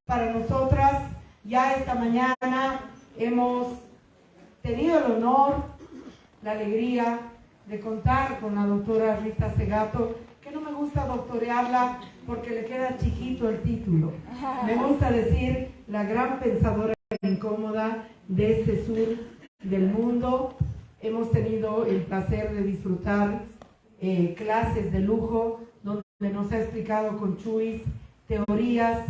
para nosotras. Ya esta mañana hemos tenido el honor, la alegría de contar con la doctora Rita Segato, que no me gusta doctorearla porque le queda chiquito el título. Me gusta decir la gran pensadora incómoda de este sur del mundo. Hemos tenido el placer de disfrutar clases de lujo, donde nos ha explicado con Chuis teorías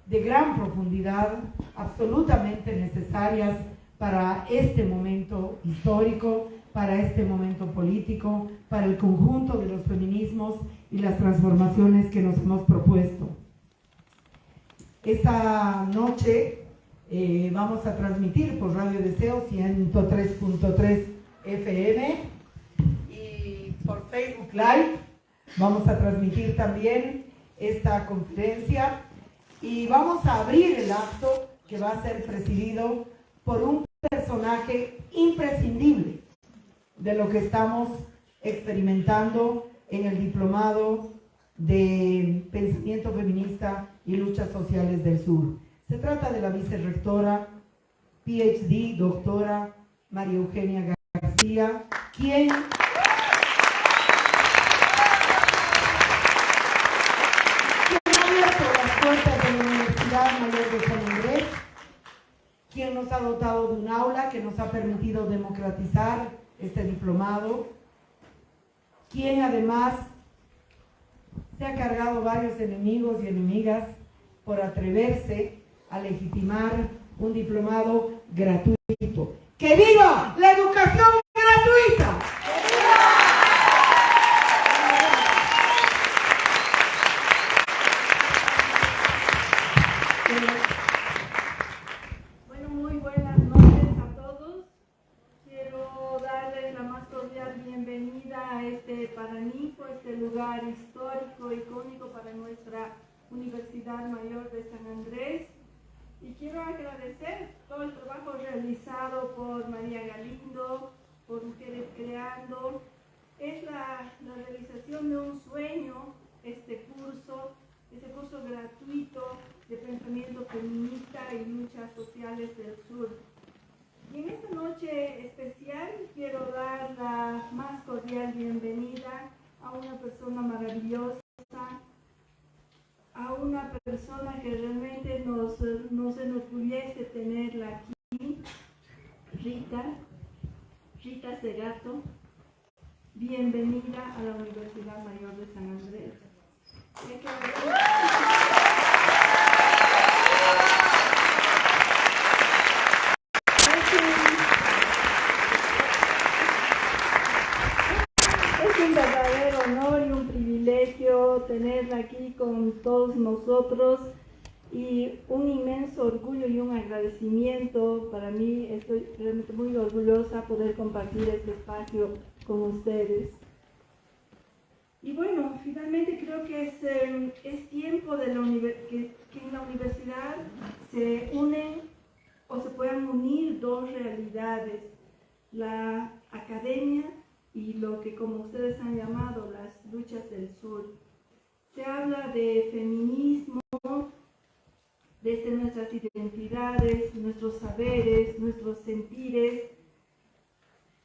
de gran profundidad, absolutamente necesarias para este momento histórico, para este momento político, para el conjunto de los feminismos y las transformaciones que nos hemos propuesto. Esta noche vamos a transmitir por Radio Deseo 103.3 FM y por Facebook Live. Vamos a transmitir también esta conferencia y vamos a abrir el acto que va a ser presidido por un personaje imprescindible de lo que estamos experimentando en el diplomado de pensamiento feminista y luchas sociales del sur. Se trata de la vicerrectora, PhD, doctora María Eugenia García, quien ha abierto las puertas de la Universidad Mayor de San Andrés, quien nos ha dotado de un aula que nos ha permitido democratizar este diplomado, quien además se ha cargado varios enemigos y enemigas por atreverse a legitimar un diplomado gratuito. ¡Que viva la educación gratuita! Bueno, muy buenas noches a todos. Quiero darles la más cordial bienvenida a Paraninfo, este lugar histórico, icónico para nuestra Universidad Mayor de San Andrés. Y quiero agradecer todo el trabajo realizado por María Galindo, por Mujeres Creando. Es la realización de un sueño, este curso gratuito de pensamiento feminista y luchas sociales del sur. Y en esta noche especial quiero dar la más cordial bienvenida a una persona maravillosa, a una persona que realmente nos enorgullece tenerla aquí, Rita Segato. Bienvenida a la Universidad Mayor de San Andrés. Es un verdadero honor y un privilegio tenerla aquí con todos nosotros y un inmenso orgullo y un agradecimiento para mí. Estoy realmente muy orgullosa de poder compartir este espacio con ustedes. Y bueno, finalmente creo que es tiempo de que en la universidad se unen o se puedan unir dos realidades, la academia y lo que como ustedes han llamado las luchas del sur. Se habla de feminismo desde nuestras identidades, nuestros saberes, nuestros sentires,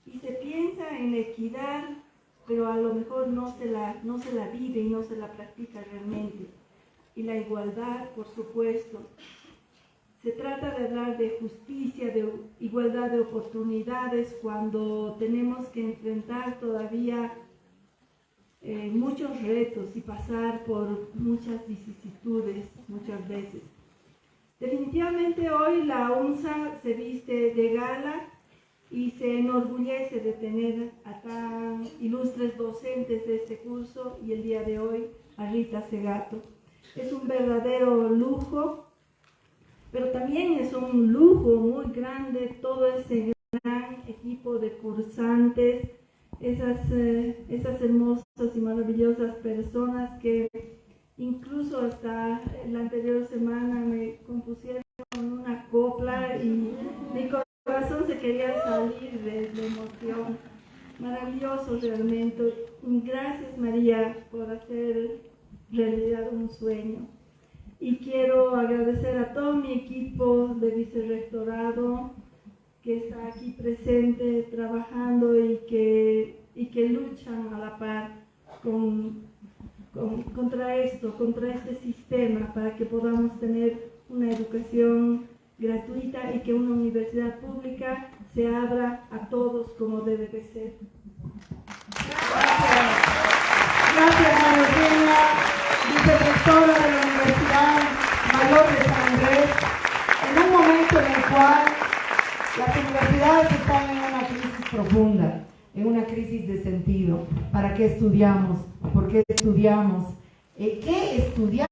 y se piensa en la equidad, pero a lo mejor no se la vive y no se la practica realmente. Y la igualdad, por supuesto. Se trata de hablar de justicia, de igualdad de oportunidades, cuando tenemos que enfrentar todavía muchos retos y pasar por muchas vicisitudes muchas veces. Definitivamente hoy la UNSA se viste de gala y se enorgullece de tener a tan ilustres docentes de este curso y el día de hoy a Rita Segato. Es un verdadero lujo, pero también es un lujo muy grande todo ese gran equipo de cursantes, esas hermosas y maravillosas personas que incluso hasta la anterior semana me compusieron una copla y mi corazón se quería salir de emoción. Maravilloso realmente. Gracias, María, por hacer realidad un sueño. Y quiero agradecer a todo mi equipo de vicerrectorado que está aquí presente trabajando y que luchan a la par contra este sistema, para que podamos tener una educación gratuita y que una universidad pública se abra a todos como debe de ser. Gracias, María Eugenia, vicerrectora de la Universidad Mayor de San Andrés, en un momento en el cual las universidades están en una crisis profunda, en una crisis de sentido. ¿Para qué estudiamos? ¿Por qué estudiamos? ¿Qué estudiamos?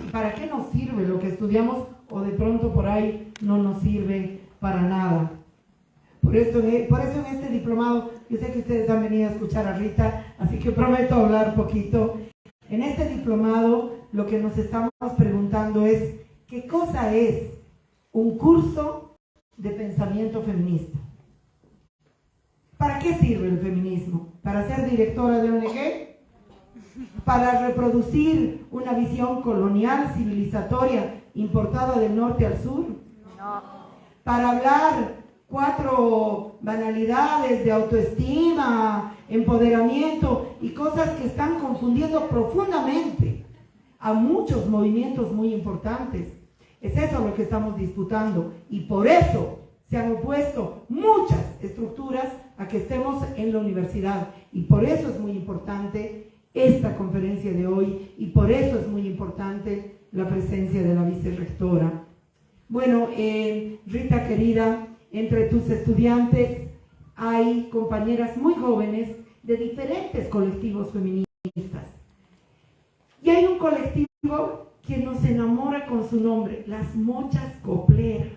¿Y para qué nos sirve lo que estudiamos? O de pronto por ahí no nos sirve para nada. Por eso en este diplomado, yo sé que ustedes han venido a escuchar a Rita, así que prometo hablar poquito. En este diplomado lo que nos estamos preguntando es, ¿qué cosa es un curso de pensamiento feminista? ¿Para qué sirve el feminismo? ¿Para ser directora de ONG? ¿Para reproducir una visión colonial, civilizatoria, importada del norte al sur? No. ¿Para hablar 4 banalidades de autoestima, empoderamiento y cosas que están confundiendo profundamente a muchos movimientos muy importantes? Es eso lo que estamos disputando, y por eso se han opuesto muchas estructuras a que estemos en la universidad, y por eso es muy importante esta conferencia de hoy, y por eso es muy importante la presencia de la vicerrectora. Bueno, Rita querida, entre tus estudiantes hay compañeras muy jóvenes de diferentes colectivos feministas, y hay un colectivo que nos enamora con su nombre, las mochas copleras.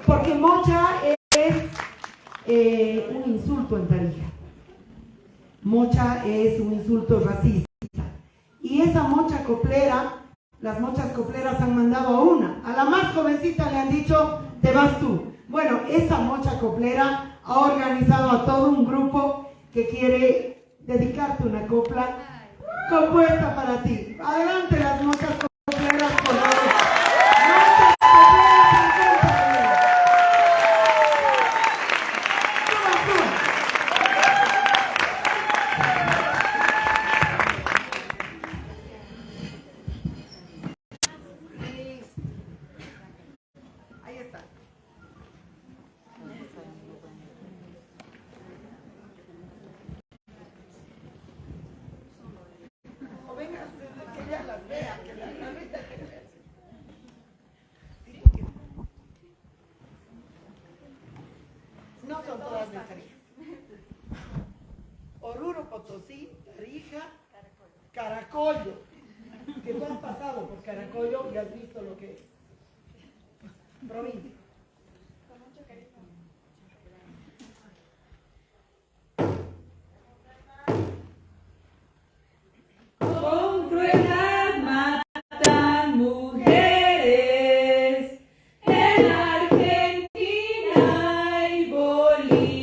Porque mocha es un insulto en Tarija. Mocha es un insulto racista. Y esa mocha coplera, las mochas copleras han mandado a la más jovencita le han dicho, te vas tú. Bueno, esa mocha coplera ha organizado a todo un grupo que quiere dedicarte una copla compuesta para ti. Adelante las mochas copleras, por favor. Mochas copleras, ahí está. O venga, que ella las vea, que la Rita que vea. No son todas de Tarija. Oruro, Potosí, Tarija, Caracollo. Que tú has pasado por Caracollo y has visto lo que es. Provincia. Con crueldad matan mujeres en Argentina y Bolivia.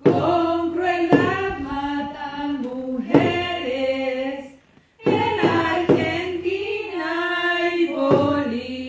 Con crueldad matan mujeres en Argentina y Bolivia.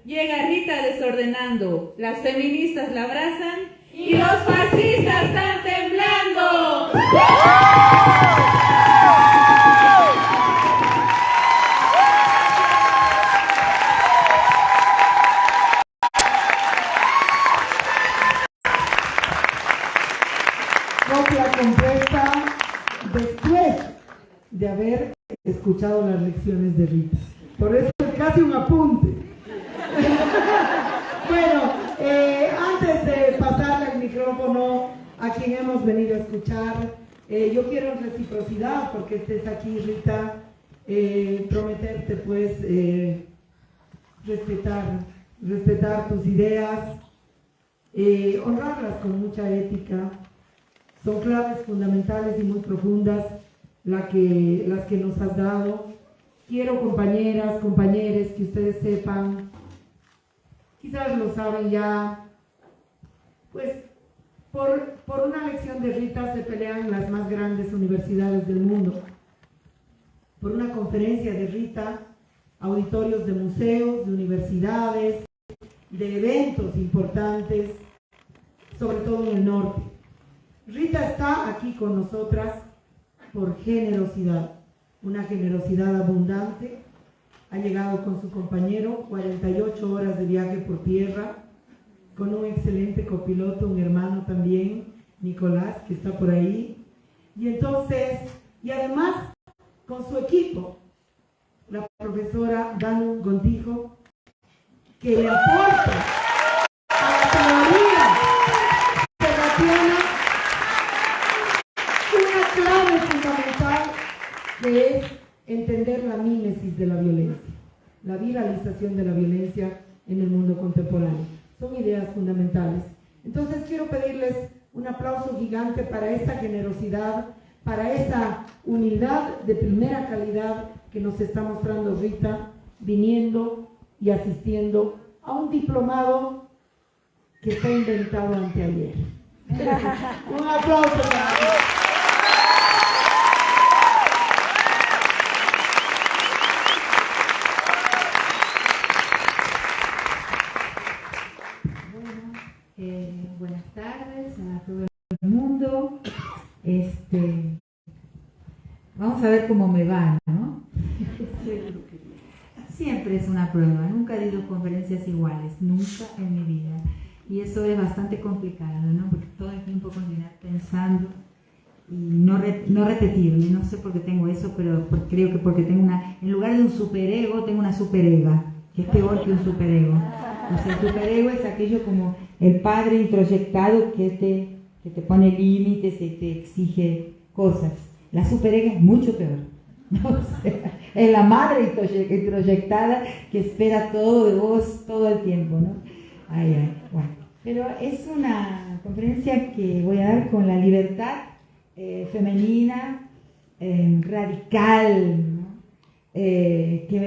llega Rita desordenando, las feministas la abrazan y los fascistas están temblando. Copia compuesta después de haber escuchado las lecciones de Rita. Por eso es casi un apunte. Bueno, antes de pasarle el micrófono a quien hemos venido a escuchar, yo quiero en reciprocidad, porque estés aquí, Rita, prometerte pues respetar tus ideas, honrarlas con mucha ética. Son claves fundamentales y muy profundas las que nos has dado. Quiero, compañeras, compañeros, que ustedes sepan, quizás lo saben ya, pues por una lección de Rita se pelean las más grandes universidades del mundo. Por una conferencia de Rita, auditorios de museos, de universidades, de eventos importantes, sobre todo en el norte. Rita está aquí con nosotras por generosidad, una generosidad abundante. Ha llegado con su compañero, 48 horas de viaje por tierra, con un excelente copiloto, un hermano también, Nicolás, que está por ahí. Y entonces, y además, con su equipo, la profesora Danu Gontijo, que le aporta a la teoría serratiana una clave fundamental, que es entender la mímesis de la violencia, la viralización de la violencia en el mundo contemporáneo. Son ideas fundamentales. Entonces quiero pedirles un aplauso gigante para esa generosidad, para esa humildad de primera calidad que nos está mostrando Rita, viniendo y asistiendo a un diplomado que fue inventado anteayer. Un aplauso para Rita. Buenas tardes a todo el mundo. Vamos a ver cómo me va, ¿no? Siempre es una prueba, nunca he dado conferencias iguales, nunca en mi vida. Y eso es bastante complicado, ¿no? Porque todo el tiempo continuar pensando y no repetirme. No sé por qué tengo eso, pero creo que porque tengo en lugar de un superego, tengo una superega, que es peor que un superego. O sea, el superego es aquello como el padre introyectado que te pone límites y te exige cosas. La superega es mucho peor, ¿no? O sea, es la madre introyectada que espera todo de vos todo el tiempo, ¿no? Bueno. Pero es una conferencia que voy a dar con la libertad femenina, radical, ¿no? Que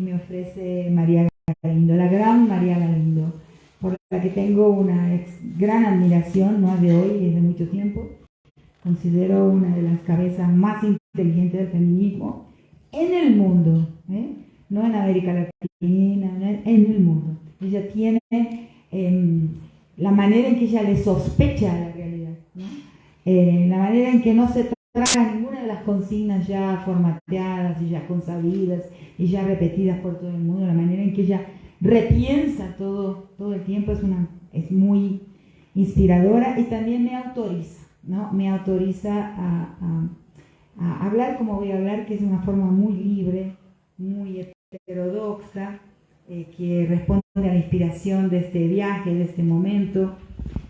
me ofrece María Galindo, la gran María Galindo, por la que tengo una gran admiración, no es de hoy, es de mucho tiempo. Considero una de las cabezas más inteligentes del feminismo en el mundo, no en América Latina, en el mundo. Ella tiene la manera en que ella le sospecha a la realidad, ¿no? La manera en que no se traga ninguna de las consignas ya formateadas y ya consabidas y ya repetidas por todo el mundo, la manera en que ella repiensa todo el tiempo es muy inspiradora y también me autoriza, ¿no? Me autoriza a hablar como voy a hablar, que es una forma muy libre, muy heterodoxa, que responde a la inspiración de este viaje, de este momento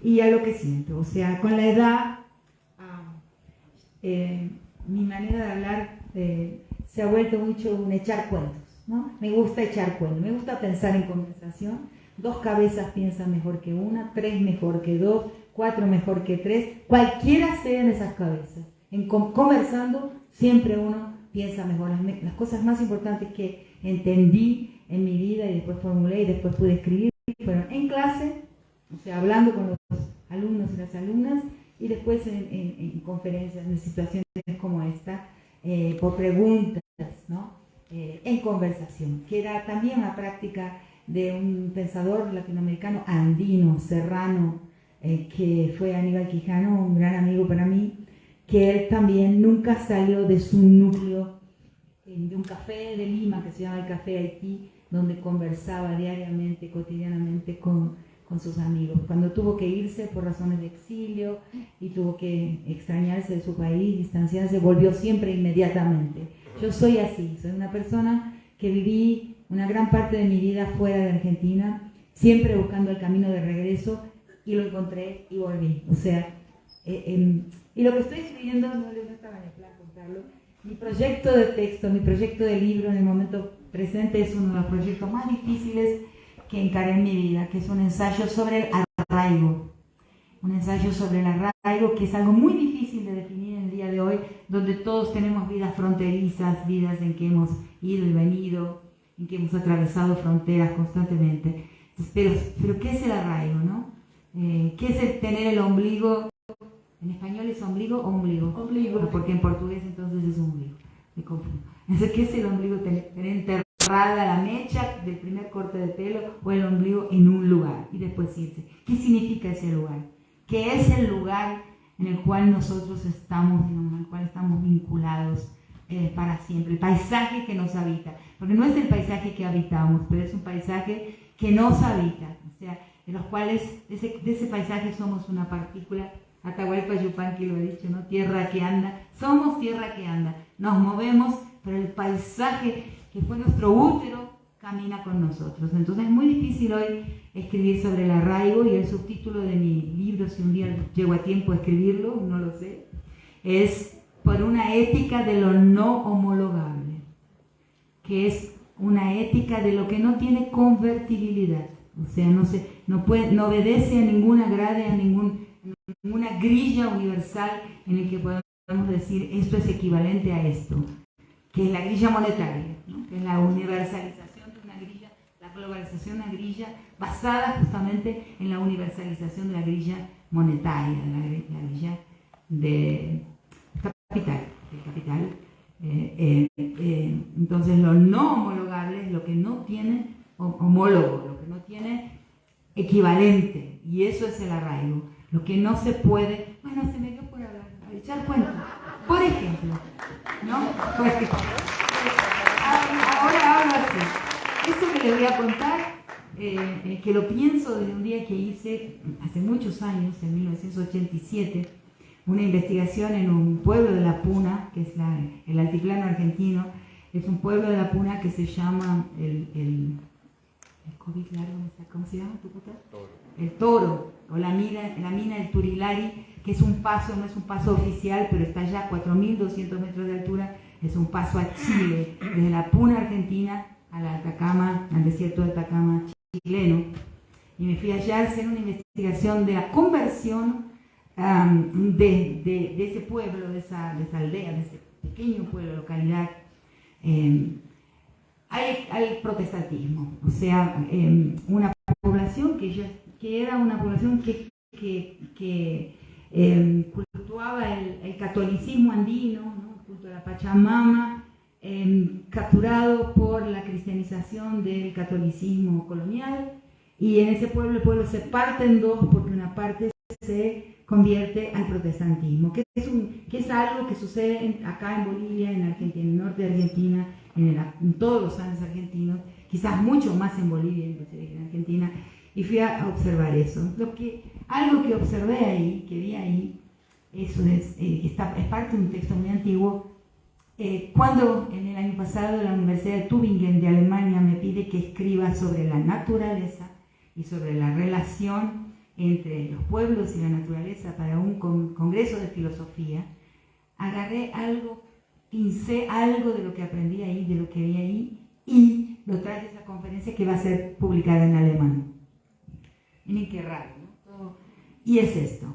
y a lo que siento. O sea, con la edad, mi manera de hablar se ha vuelto mucho un echar cuentos, ¿no? Me gusta echar cuentos, me gusta pensar en conversación. 2 cabezas piensan mejor que una, 3 mejor que 2, 4 mejor que 3, cualquiera sean esas cabezas. Conversando siempre uno piensa mejor. Las cosas más importantes que entendí en mi vida y después formulé y después pude escribir fueron en clase, o sea, hablando con los alumnos y las alumnas, y después en conferencias, en situaciones como esta, por preguntas, ¿no? En conversación, que era también una práctica de un pensador latinoamericano andino, serrano, que fue Aníbal Quijano, un gran amigo para mí, que él también nunca salió de su núcleo, de un café de Lima que se llama el Café Haití, donde conversaba diariamente, cotidianamente con sus amigos. Cuando tuvo que irse por razones de exilio y tuvo que extrañarse de su país, distanciarse, volvió siempre inmediatamente. Yo soy así, soy una persona que viví una gran parte de mi vida fuera de Argentina, siempre buscando el camino de regreso, y lo encontré y volví. O sea, y lo que estoy escribiendo, no estaba en el plan contarlo, mi proyecto de texto, mi proyecto de libro en el momento presente es uno de los proyectos más difíciles que encaré en mi vida, que es un ensayo sobre el arraigo. Un ensayo sobre el arraigo, que es algo muy difícil de definir en el día de hoy, donde todos tenemos vidas fronterizas, vidas en que hemos ido y venido, en que hemos atravesado fronteras constantemente. Pero ¿qué es el arraigo, no? ¿Qué es el tener el ombligo? ¿En español es ombligo o ombligo? Ombligo. Porque en portugués entonces es ombligo. Me confundo. Entonces, ¿qué es el ombligo? Tener enterrada la mecha del primer corte de pelo o el ombligo en un lugar y después irse. ¿Qué significa ese lugar? ¿Qué es el lugar en el cual nosotros estamos, en el cual estamos vinculados para siempre? El paisaje que nos habita. Porque no es el paisaje que habitamos, pero es un paisaje que nos habita. O sea, de los cuales, de ese paisaje somos una partícula. Atahualpa Yupanqui lo ha dicho, ¿no? Tierra que anda. Somos tierra que anda. Nos movemos, pero el paisaje que fue nuestro útero camina con nosotros. Entonces es muy difícil hoy escribir sobre el arraigo, y el subtítulo de mi libro, si un día llego a tiempo a escribirlo, no lo sé, es Por una ética de lo no homologable, que es una ética de lo que no tiene convertibilidad. O sea, no obedece a ninguna grade, a ninguna grilla universal en el que podemos decir esto es equivalente a esto, que es la grilla monetaria, ¿no? Que es la universalización de una grilla, la globalización de una grilla basada justamente en la universalización de la grilla monetaria, la grilla del capital. Entonces lo no homologable es lo que no tiene homólogo, lo que no tiene equivalente, y eso es el arraigo, lo que no se puede. Bueno, se me dio por hablar, a echar cuenta, por ejemplo, ¿no? Ahora hablo así. Esto que les voy a contar, que lo pienso desde un día que hice hace muchos años, en 1987, una investigación en un pueblo de la Puna, que es el altiplano argentino. Es un pueblo de la Puna que se llama el COVID largo, ¿cómo se llama? El Toro, o la mina del Turilari, que es un paso, no es un paso oficial, pero está ya a 4.200 metros de altura. Es un paso a Chile, desde la Puna argentina a la Atacama, al desierto de Atacama chileno. Y me fui allá a hacer una investigación de la conversión de ese pueblo, de esa aldea, de ese pequeño pueblo, localidad, al protestantismo. O sea, una población que era una población que cultuaba el catolicismo andino, ¿no? El culto a la Pachamama, capturado por la cristianización del catolicismo colonial. Y en ese pueblo, el pueblo se parte en dos, porque una parte se convierte al protestantismo, que es algo que sucede acá en Bolivia, en Argentina, en el norte de Argentina, en todos los Andes argentinos, quizás mucho más en Bolivia inclusive que en Argentina, y fui a observar eso. Algo que observé ahí, que vi ahí, eso es parte de un texto muy antiguo. Cuando en el año pasado la Universidad de Tübingen de Alemania me pide que escriba sobre la naturaleza y sobre la relación entre los pueblos y la naturaleza para un congreso de filosofía, agarré algo, pincé algo de lo que aprendí ahí, de lo que vi ahí, y lo traje a esa conferencia que va a ser publicada en alemán. Miren qué raro, ¿no? Y es esto,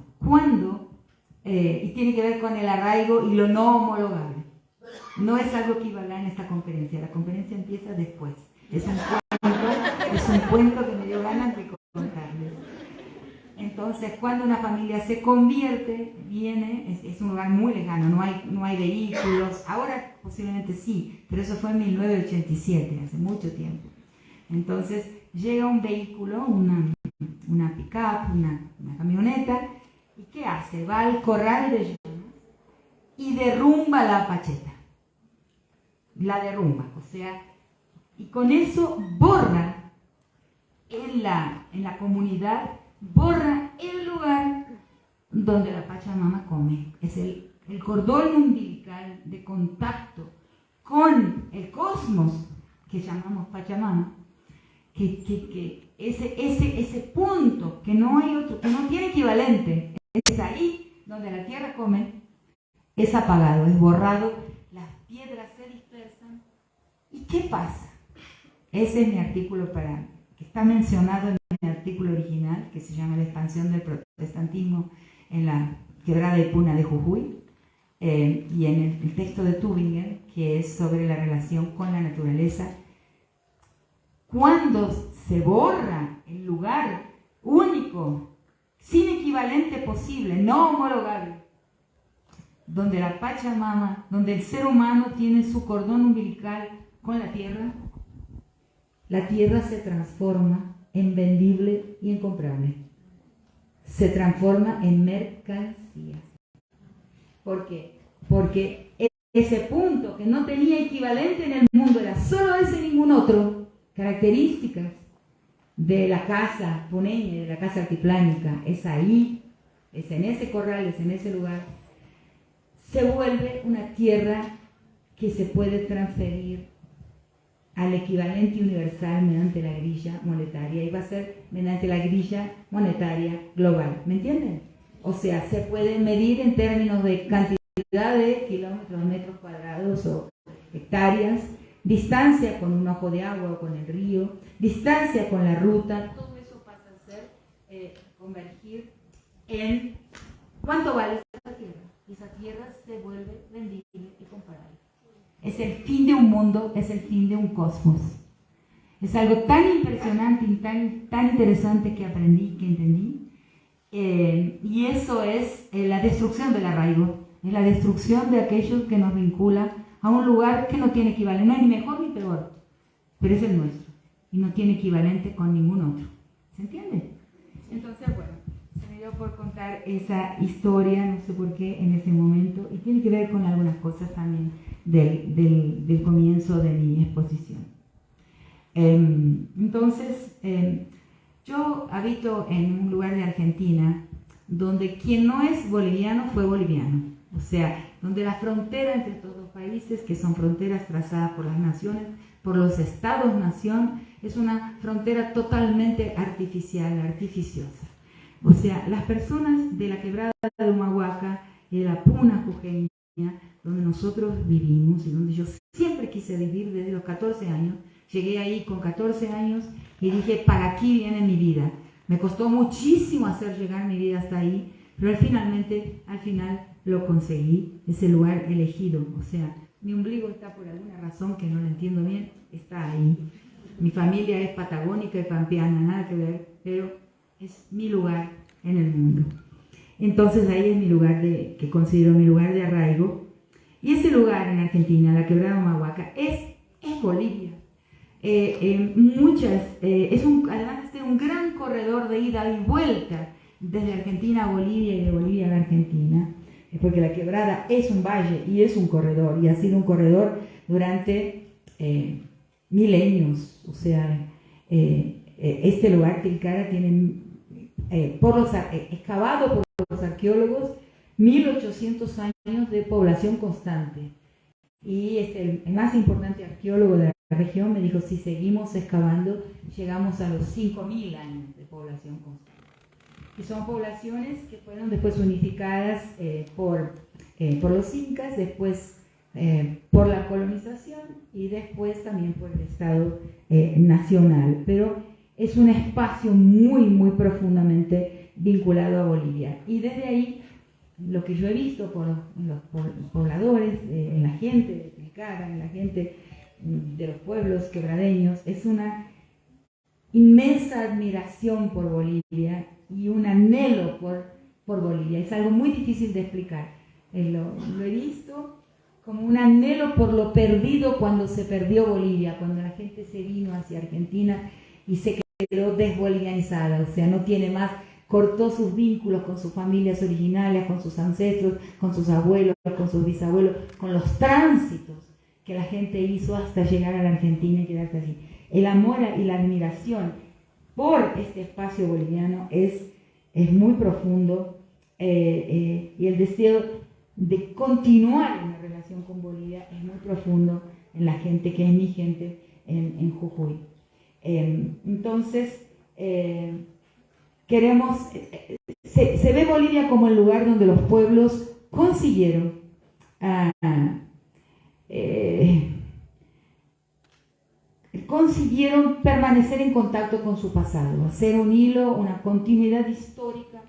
y tiene que ver con el arraigo y lo no homologable. No es algo que iba a hablar en esta conferencia, la conferencia empieza después. Es un cuento que me dio ganas de contarles. Entonces, cuando una familia se convierte, es un lugar muy lejano, no hay vehículos. Ahora posiblemente sí, pero eso fue en 1987, hace mucho tiempo. Entonces, llega un vehículo, una pick-up, una camioneta, ¿y qué hace? Va al corral de llamas y derrumba la pacheta. La derrumba, o sea, y con eso borra en la comunidad, borra el lugar donde la Pachamama come. Es el cordón umbilical de contacto con el cosmos que llamamos Pachamama, que ese punto que no hay otro, que no tiene equivalente, es ahí donde la tierra come, es apagado, es borrado, las piedras se dispersan. ¿Y qué pasa? Ese es mi artículo que está mencionado en mi artículo original, que se llama La expansión del protestantismo en la quebrada de Puna de Jujuy, y en el texto de Tübingen, que es sobre la relación con la naturaleza. Cuando se borra el lugar único, sin equivalente posible, no homologable, donde la Pachamama, donde el ser humano tiene su cordón umbilical con la tierra se transforma en vendible y incomprable. Se transforma en mercancía. ¿Por qué? Porque ese punto que no tenía equivalente en el mundo, era solo ese y ningún otro, características de la casa puneña, de la casa altiplánica, es ahí, es en ese corral, es en ese lugar, se vuelve una tierra que se puede transferir al equivalente universal mediante la grilla monetaria, y va a ser mediante la grilla monetaria global. ¿Me entienden? O sea, se puede medir en términos de cantidad de kilómetros, metros cuadrados o hectáreas, distancia con un ojo de agua o con el río, distancia con la ruta, todo eso pasa a ser convergir en cuánto vale esa tierra. Y esa tierra se vuelve vendible y comparable. Es el fin de un mundo, es el fin de un cosmos. Es algo tan impresionante y tan interesante que aprendí, que entendí. Y eso es la destrucción del arraigo, es la destrucción de aquello que nos vincula a un lugar que no tiene equivalente, no es ni mejor ni peor, pero es el nuestro y no tiene equivalente con ningún otro. ¿Se entiende? Entonces, bueno, se me dio por contar esa historia, no sé por qué, en ese momento, y tiene que ver con algunas cosas también del comienzo de mi exposición. Entonces, yo habito en un lugar de Argentina donde quien no es boliviano fue boliviano, o sea, donde la frontera entre estos dos países, que son fronteras trazadas por las naciones, por los estados-nación, es una frontera totalmente artificial, artificiosa. O sea, las personas de la quebrada de Humahuaca y de la Puna jujeña, donde nosotros vivimos y donde yo siempre quise vivir desde los 14 años, llegué ahí con 14 años y dije, para aquí viene mi vida. Me costó muchísimo hacer llegar mi vida hasta ahí, pero al final lo conseguí, ese lugar elegido. O sea, mi ombligo está por alguna razón que no lo entiendo bien, está ahí. Mi familia es patagónica y pampeana, nada que ver, pero es mi lugar en el mundo. Entonces ahí es mi lugar que considero mi lugar de arraigo. Y ese lugar en Argentina, la quebrada de Humahuaca, es Bolivia. Además de un gran corredor de ida y vuelta desde Argentina a Bolivia y de Bolivia a la Argentina, porque la quebrada es un valle y es un corredor, y ha sido un corredor durante milenios. O sea, este lugar, Tilcara, tiene excavado por los arqueólogos 1800 años de población constante. Y el más importante arqueólogo de la región me dijo, si seguimos excavando, llegamos a los 5000 años de población constante. Y son poblaciones que fueron después unificadas por los incas, después por la colonización y después también por el Estado nacional. Pero es un espacio muy, muy profundamente vinculado a Bolivia. Y desde ahí, lo que yo he visto por los pobladores, en la gente de Tilcara, en la gente de los pueblos quebradeños, es una inmensa admiración por Bolivia y un anhelo por Bolivia. Es algo muy difícil de explicar. Lo he visto como un anhelo por lo perdido cuando se perdió Bolivia, cuando la gente se vino hacia Argentina y se quedó desbolivianizada, o sea, no tiene más, cortó sus vínculos con sus familias originales, con sus ancestros, con sus abuelos, con sus bisabuelos, con los tránsitos que la gente hizo hasta llegar a la Argentina y quedarse allí. El amor y la admiración por este espacio boliviano es muy profundo, y el deseo de continuar una relación con Bolivia es muy profundo en la gente, que es mi gente, en Jujuy. Entonces, queremos, se ve Bolivia como el lugar donde los pueblos consiguieron permanecer en contacto con su pasado, hacer un hilo, una continuidad histórica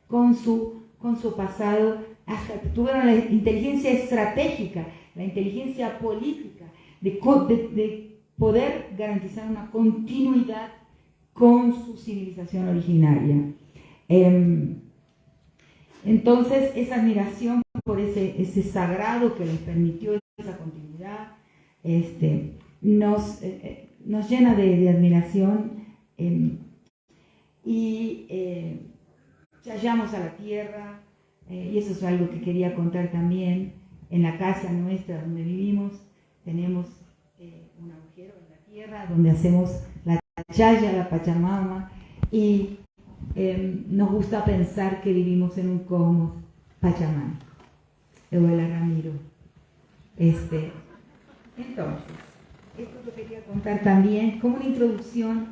con su pasado, hasta que tuvieron la inteligencia estratégica, la inteligencia política, de poder garantizar una continuidad con su civilización originaria. Entonces, esa admiración por ese sagrado que les permitió esa continuidad, nos llena de admiración, y chayamos a la tierra, y eso es algo que quería contar también. En la casa nuestra donde vivimos tenemos un agujero en la tierra donde hacemos la chaya, la Pachamama, y nos gusta pensar que vivimos en un cosmos pachamama. Evuela Ramiro. Entonces, esto lo quería contar también como una introducción.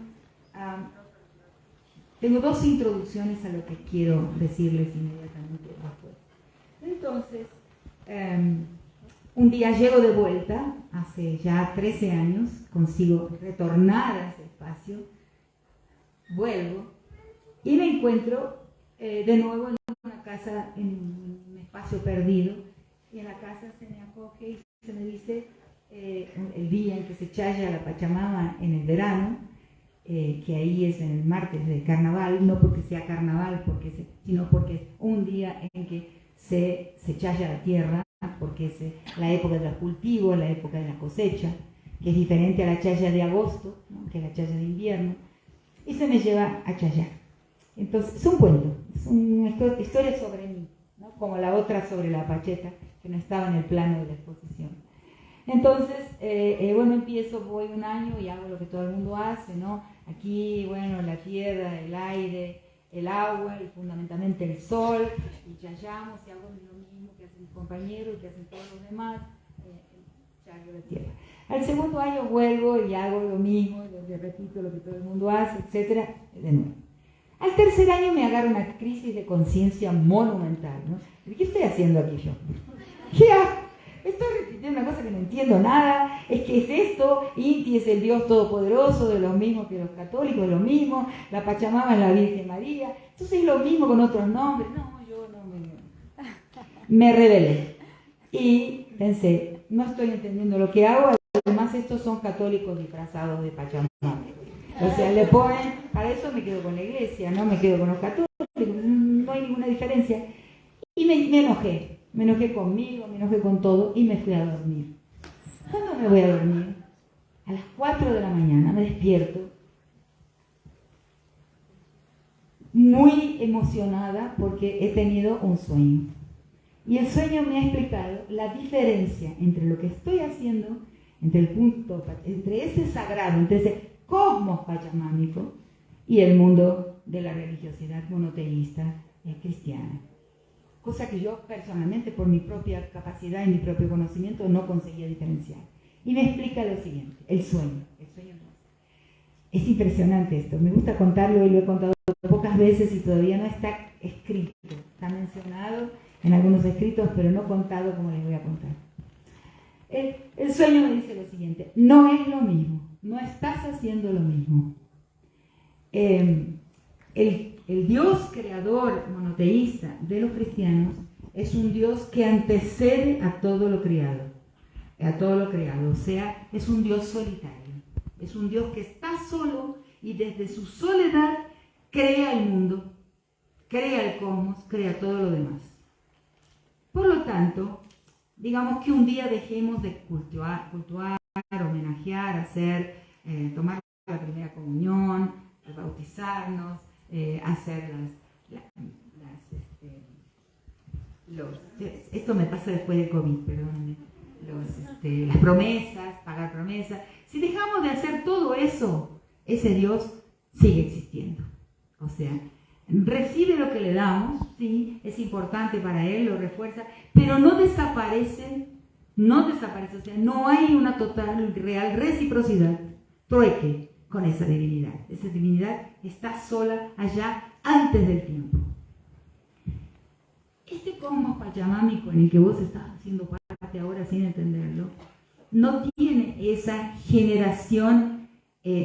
Tengo dos introducciones a lo que quiero decirles inmediatamente después. Entonces, un día llego de vuelta, hace ya 13 años, consigo retornar a ese espacio, vuelvo y me encuentro de nuevo en una casa, en un espacio perdido, y en la casa se me acoge y se me dice, el día en que se chaya la Pachamama en el verano, que ahí es en el martes de carnaval, no porque sea carnaval, sino porque es un día en que se chaya la tierra, porque es la época de los cultivos, la época de la cosecha, que es diferente a la chaya de agosto, ¿no?, que es la chaya de invierno, y se me lleva a chayar. Entonces, es un cuento, es una historia sobre mí, ¿no?, como la otra sobre la pacheta, que no estaba en el plano de la exposición. Entonces, voy un año y hago lo que todo el mundo hace, ¿no? Aquí, la tierra, el aire, el agua y fundamentalmente el sol, y chayamos y hago lo mismo que hacen mis compañeros, que hacen todos los demás, chayo la tierra. Al segundo año vuelvo y hago lo mismo, repito lo que todo el mundo hace, etc. De nuevo. Al tercer año me agarra una crisis de conciencia monumental, ¿no? ¿Qué estoy haciendo aquí yo? ¿Qué hago? Estoy repitiendo una cosa que no entiendo nada. Es que es esto, Inti es el Dios Todopoderoso, de los mismos que los católicos, lo mismo, la Pachamama es la Virgen María, entonces es lo mismo con otros nombres. No, yo no me rebelé. Y pensé, no estoy entendiendo lo que hago, además estos son católicos disfrazados de Pachamama. O sea, le ponen, para eso me quedo con la iglesia, no me quedo con los católicos, no hay ninguna diferencia. Y me enojé conmigo, me enojé con todo y me fui a dormir. ¿Cuándo me voy a dormir? A las 4 de la mañana me despierto, muy emocionada porque he tenido un sueño. Y el sueño me ha explicado la diferencia entre lo que estoy haciendo, entre ese sagrado, entre ese cosmos pachamámico y el mundo de la religiosidad monoteísta cristiana. Cosa que yo personalmente, por mi propia capacidad y mi propio conocimiento, no conseguía diferenciar. Y me explica lo siguiente, el sueño es impresionante esto, me gusta contarlo y lo he contado pocas veces y todavía no está escrito, está mencionado en algunos escritos, pero no contado como les voy a contar. El sueño me dice lo siguiente, no es lo mismo, no estás haciendo lo mismo. El Dios creador monoteísta de los cristianos es un Dios que antecede a todo lo creado, o sea, es un Dios solitario, es un Dios que está solo y desde su soledad crea el mundo, crea el cosmos, crea todo lo demás. Por lo tanto, digamos que un día dejemos de cultuar, homenajear, tomar la primera comunión, bautizarnos, hacer esto me pasa después del COVID, perdónenme, las promesas, pagar promesas. Si dejamos de hacer todo eso, ese Dios sigue existiendo. O sea, recibe lo que le damos, sí, es importante para Él, lo refuerza, pero no desaparece, o sea, no hay una total, real reciprocidad, trueque con esa divinidad. Esa divinidad está sola allá antes del tiempo. Este cosmos pachamámico en el que vos estás haciendo parte ahora sin entenderlo, no tiene esa generación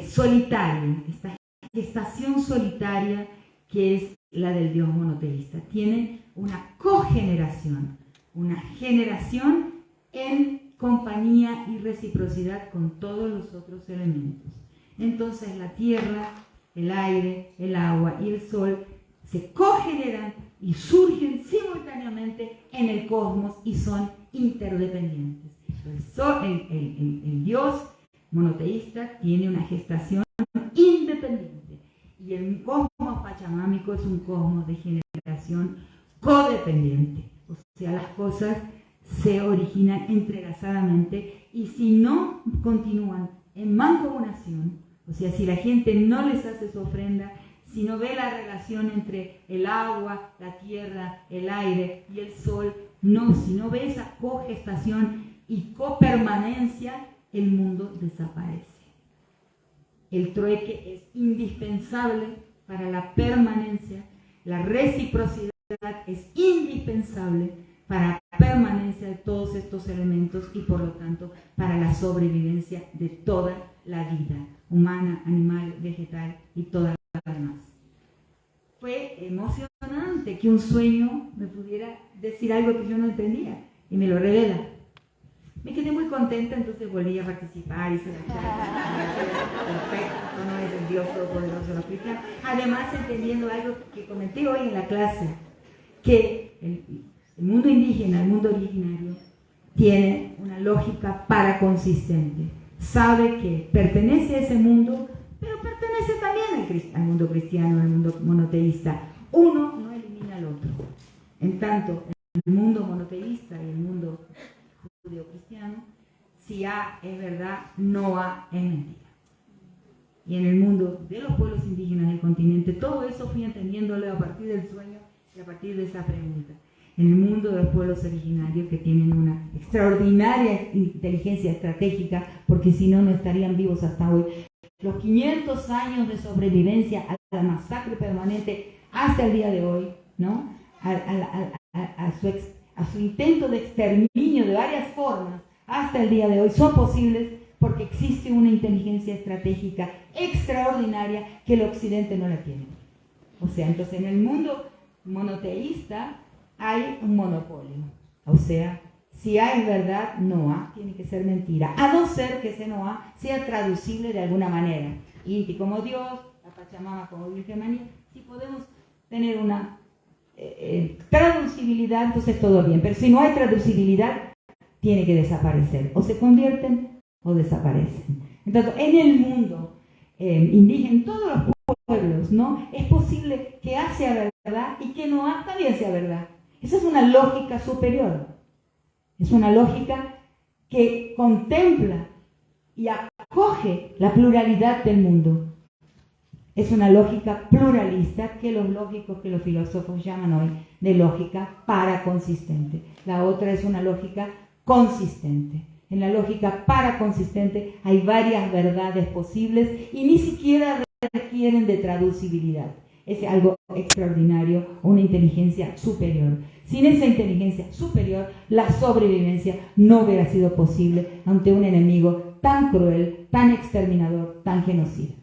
solitaria, esta gestación solitaria que es la del Dios monoteísta. Tiene una cogeneración, una generación en compañía y reciprocidad con todos los otros elementos. Entonces la tierra, el aire, el agua y el sol se cogeneran y surgen simultáneamente en el cosmos y son interdependientes. El Dios monoteísta tiene una gestación independiente y el cosmos pachamámico es un cosmos de generación codependiente. O sea, las cosas se originan entrelazadamente y si no continúan en mancomunación, o sea, si la gente no les hace su ofrenda, si no ve la relación entre el agua, la tierra, el aire y el sol, si no ve esa cogestación y copermanencia, el mundo desaparece. El trueque es indispensable para la permanencia, la reciprocidad es indispensable para la permanencia de todos estos elementos y por lo tanto para la sobrevivencia de toda la vida humana, animal, vegetal y toda la demás. Fue emocionante que un sueño me pudiera decir algo que yo no entendía y me lo revela. Me quedé muy contenta, entonces volví a participar, hice la charla, perfecto, no es el Dios Todopoderoso lo cristiano. Además, entendiendo algo que comenté hoy en la clase, que el mundo indígena, el mundo originario, tiene una lógica paraconsistente. Sabe que pertenece a ese mundo, pero pertenece también al mundo cristiano, al mundo monoteísta. Uno no elimina al otro. En tanto, en el mundo monoteísta y el mundo judío-cristiano, si A es verdad, no A es mentira. Y en el mundo de los pueblos indígenas del continente, todo eso fui entendiéndolo a partir del sueño y a partir de esa pregunta. En el mundo de los pueblos originarios que tienen una extraordinaria inteligencia estratégica, porque si no, no estarían vivos hasta hoy. Los 500 años de sobrevivencia a la masacre permanente hasta el día de hoy, ¿no? A su intento de exterminio de varias formas hasta el día de hoy, son posibles porque existe una inteligencia estratégica extraordinaria que el occidente no la tiene. O sea, entonces en el mundo monoteísta hay un monopolio. O sea, si A es verdad, no A tiene que ser mentira, a no ser que ese no A sea traducible de alguna manera. Inti como Dios, la Pachamama como Virgen María, si podemos tener una traducibilidad, entonces todo bien. Pero si no hay traducibilidad, tiene que desaparecer. O se convierten o desaparecen. Entonces, en el mundo indígena, en todos los pueblos, ¿no? Es posible que A sea verdad y que no A también sea verdad. Esa es una lógica superior. Es una lógica que contempla y acoge la pluralidad del mundo. Es una lógica pluralista que los lógicos, que los filósofos llaman hoy de lógica paraconsistente. La otra es una lógica consistente. En la lógica paraconsistente hay varias verdades posibles y ni siquiera requieren de traducibilidad. Es algo extraordinario, una inteligencia superior. Sin esa inteligencia superior, la sobrevivencia no hubiera sido posible ante un enemigo tan cruel, tan exterminador, tan genocida.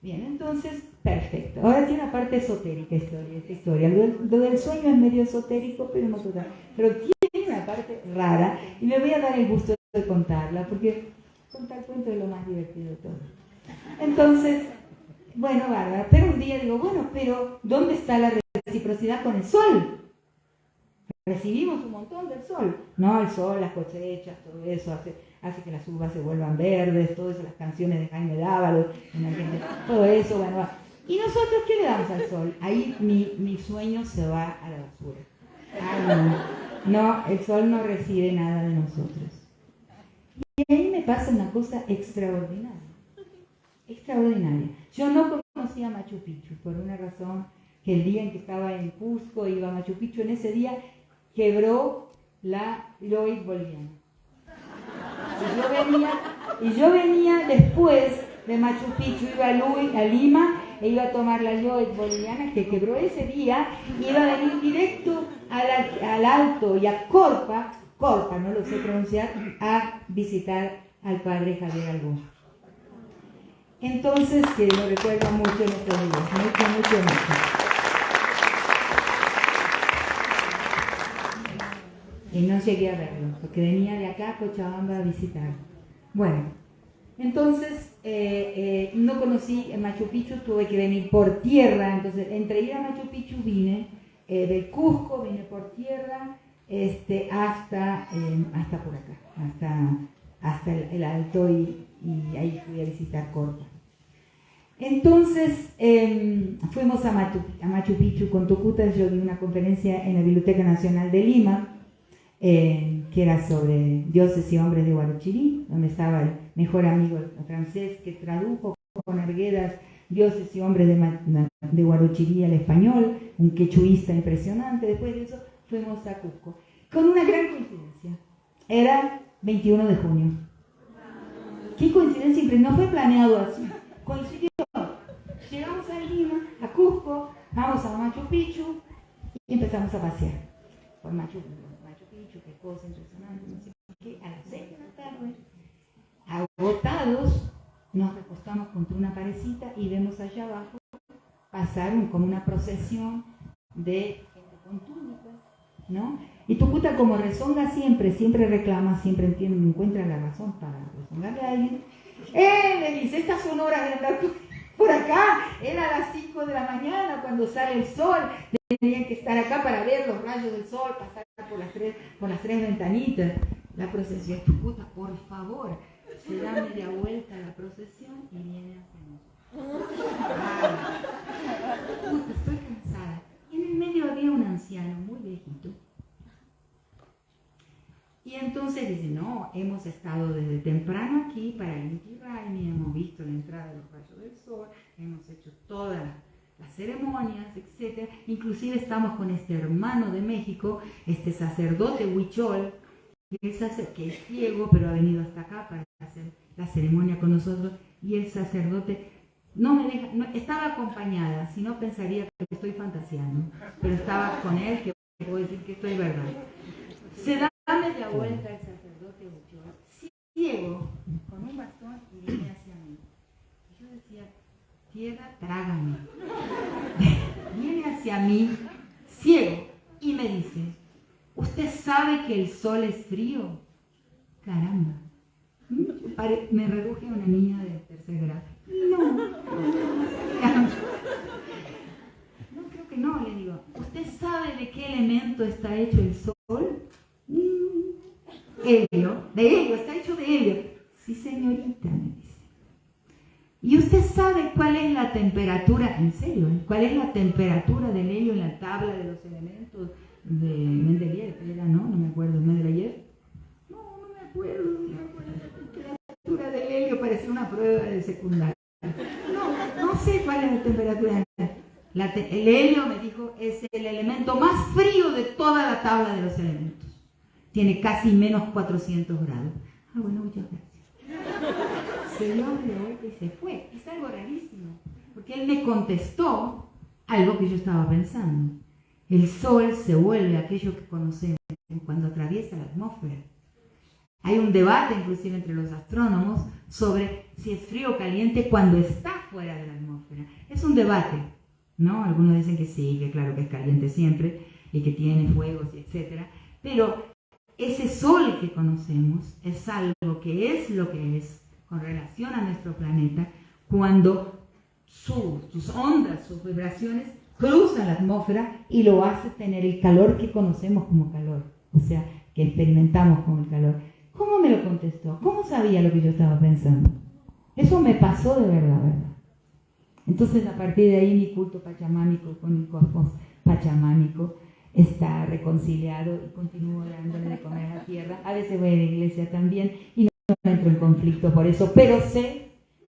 Bien, entonces, perfecto. Ahora tiene una parte esotérica esta historia. Lo del sueño es medio esotérico, pero no total. Pero tiene una parte rara y me voy a dar el gusto de contarla, porque contar cuento es lo más divertido de todo. Entonces, bueno, bárbara, pero un día digo, bueno, pero ¿dónde está la reciprocidad con el sol? recibimos un montón del sol, ¿no? El sol, las cosechas, todo eso hace que las uvas se vuelvan verdes, todo eso, las canciones de Jaime Dávalos, todo eso, bueno. ¿Y nosotros qué le damos al sol? Ahí mi sueño se va a la basura. No, el sol no recibe nada de nosotros. Y ahí me pasa una cosa extraordinaria. Yo no conocía Machu Picchu por una razón, que el día en que estaba en Cusco, iba a Machu Picchu, en ese día quebró la Lloyd boliviana. Y yo venía después de Machu Picchu, iba a Lima e iba a tomar la Lloyd boliviana que quebró ese día, y iba a venir directo al Alto y a Corpa, no lo sé pronunciar, a visitar al padre Javier Albó. Entonces, que lo recuerdo mucho en estos días, mucho. Y no llegué a verlo, porque venía de acá a Cochabamba a visitar. Bueno, entonces no conocí Machu Picchu, tuve que venir por tierra. Entonces, entre ir a Machu Picchu vine del Cusco, vine por tierra hasta por acá, hasta el Alto, y ahí fui a visitar Corpa. Entonces fuimos a Machu Picchu con Tucuta. Yo di una conferencia en la Biblioteca Nacional de Lima, que era sobre dioses y hombres de Huarochirí, donde estaba el mejor amigo francés que tradujo con Arguedas Dioses y hombres de Huarochirí al español, un quechuista impresionante. Después de eso fuimos a Cusco, con una gran coincidencia. Era 21 de junio. Qué coincidencia, no fue planeado así, coincidió. Llegamos a Lima, a Cusco, vamos a Machu Picchu y empezamos a pasear por Machu Picchu, qué cosa impresionante, no sé qué. A las 6 de la tarde, agotados, nos recostamos contra una parecita y vemos allá abajo pasar como una procesión de gente con túnicas, ¿no? Y Tucuta, como rezonga siempre reclama, siempre encuentra la razón para rezongarle a alguien. Le dice, estas son horas de andar por acá, era a las 5 de la mañana cuando sale el sol, tenían que estar acá para ver los rayos del sol, pasar por las tres ventanitas. La procesión, Tucuta, por favor, se da media vuelta a la procesión y viene hacia nosotros. Tucuta, estoy cansada. Y en el medio había un anciano muy viejito. Y entonces dice, no, hemos estado desde temprano aquí para el Inti Raymi, hemos visto la entrada de los rayos del sol, hemos hecho todas las ceremonias, etc. Inclusive estamos con este hermano de México, este sacerdote Huichol, que es ciego, pero ha venido hasta acá para hacer la ceremonia con nosotros, y el sacerdote no me deja, estaba acompañada, si no pensaría que estoy fantaseando, pero estaba con él, que puedo decir que estoy verdad. Se da media vuelta el sacerdote Huichol, ciego, con un bastón, y viene hacia mí. Y yo decía, tierra, trágame. Viene hacia mí, ciego, y me dice, ¿usted sabe que el sol es frío? Caramba. Me reduje a una niña de tercer grado. No, creo que no, le digo. ¿Usted sabe de qué elemento está hecho el sol? Helio, de helio, está hecho de helio. Sí, señorita, me dice. ¿Y usted sabe cuál es la temperatura, en serio, cuál es la temperatura del helio en la tabla de los elementos de Mendeleev? Era, no me acuerdo, ¿Mendeleev? No me acuerdo. La temperatura del helio parecía una prueba de secundaria. No sé cuál es la temperatura. El helio, me dijo, es el elemento más frío de toda la tabla de los elementos. Tiene casi menos 400 grados. Bueno, muchas gracias. Se dio de vuelta y se fue. Es algo rarísimo, porque él me contestó algo que yo estaba pensando. El sol se vuelve aquello que conocemos cuando atraviesa la atmósfera. Hay un debate inclusive entre los astrónomos sobre si es frío o caliente cuando está fuera de la atmósfera. Es un debate, ¿no? Algunos dicen que sí, que claro que es caliente siempre y que tiene fuegos, etc. Pero ese sol que conocemos es algo que es lo que es con relación a nuestro planeta cuando sus ondas, sus vibraciones cruza la atmósfera y lo hace tener el calor que conocemos como calor, o sea, que experimentamos como el calor. ¿Cómo me lo contestó? ¿Cómo sabía lo que yo estaba pensando? Eso me pasó de verdad, ¿verdad? Entonces, a partir de ahí, mi culto pachamámico con el cosmos pachamámico está reconciliado y continúo dándole de comer a la tierra. A veces voy a la iglesia también y no entro en conflicto por eso, pero sé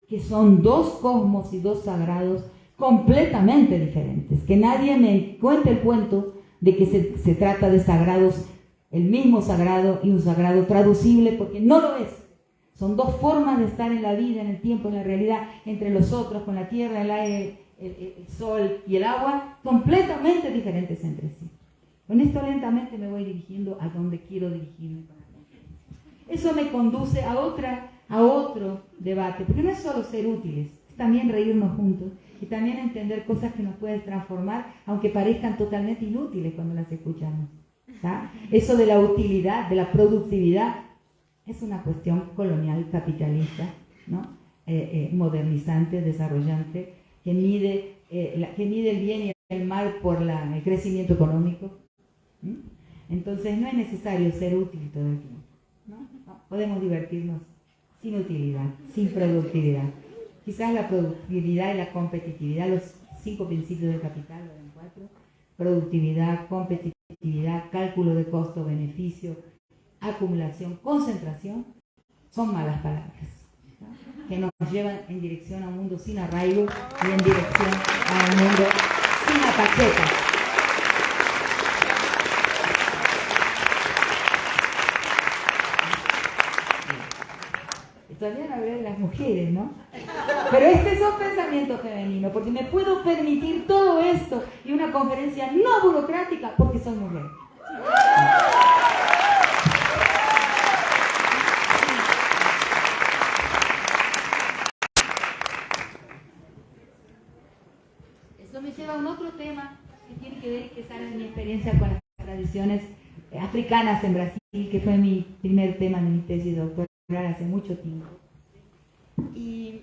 que son dos cosmos y dos sagrados completamente diferentes. Que nadie me cuente el cuento de que se trata de sagrados, el mismo sagrado y un sagrado traducible, porque no lo es. Son dos formas de estar en la vida, en el tiempo, en la realidad, entre los otros, con la tierra, el aire, el sol y el agua, completamente diferentes entre sí. Con esto lentamente me voy dirigiendo a donde quiero dirigirme. Eso me conduce a otro debate, porque no es solo ser útiles, es también reírnos juntos y también entender cosas que nos pueden transformar, aunque parezcan totalmente inútiles cuando las escuchamos. ¿Tá? Eso de la utilidad, de la productividad, es una cuestión colonial, capitalista, ¿no? Modernizante, desarrollante, que mide el bien y el mal por el crecimiento económico. Entonces no es necesario ser útil todo el tiempo, ¿no? Podemos divertirnos sin utilidad, sin productividad. Quizás la productividad y la competitividad, los 5 principios del capital, lo ven 4, productividad, competitividad, cálculo de costo-beneficio, acumulación, concentración, son malas palabras, ¿no? Que nos llevan en dirección a un mundo sin arraigo y en dirección a un mundo sin apachetas. Todavía no hablé de las mujeres, ¿no? Pero este es un pensamiento femenino, porque me puedo permitir todo esto y una conferencia no burocrática porque soy mujer. Eso me lleva a un otro tema que tiene que ver y que sale de mi experiencia con las tradiciones africanas en Brasil, que fue mi primer tema de mi tesis doctoral hace mucho tiempo. Y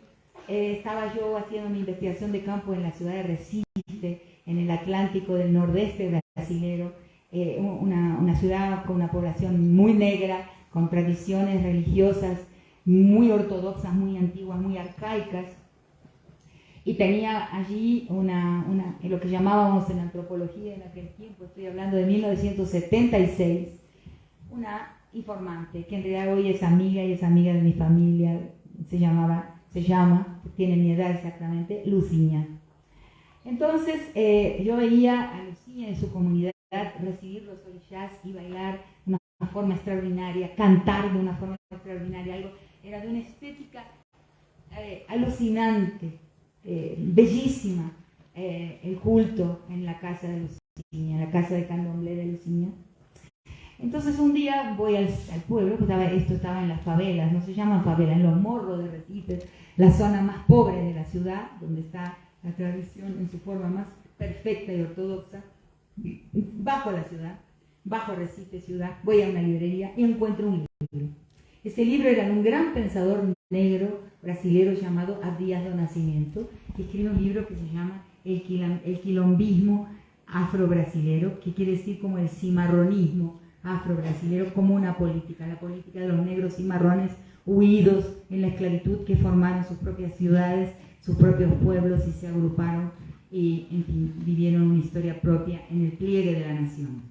estaba yo haciendo mi investigación de campo en la ciudad de Recife, en el Atlántico del nordeste brasilero, una ciudad con una población muy negra, con tradiciones religiosas muy ortodoxas, muy antiguas, muy arcaicas, y tenía allí lo que llamábamos en antropología en aquel tiempo, estoy hablando de 1976, una informante, que en realidad hoy es amiga y es amiga de mi familia, se llama, tiene mi edad exactamente, Luciña. Entonces yo veía a Luciña en su comunidad recibir los orishás y bailar de una forma extraordinaria, cantar de una forma extraordinaria, era de una estética alucinante, bellísima, el culto en la casa de Luciña, en la casa de candomblé de Luciña. Entonces un día voy al pueblo, esto estaba en las favelas, no se llaman favelas, en los morros de Recife, la zona más pobre de la ciudad, donde está la tradición en su forma más perfecta y ortodoxa. Bajo la ciudad, bajo Recife ciudad, voy a una librería y encuentro un libro. Ese libro era de un gran pensador negro brasilero llamado Abdias do Nascimento, que escribe un libro que se llama El quilombismo afro-brasilero, que quiere decir como el cimarronismo afro-brasilero, como una política, la política de los negros cimarrones huidos en la esclavitud, que formaron sus propias ciudades, sus propios pueblos y se agruparon y, en fin, vivieron una historia propia en el pliegue de la nación.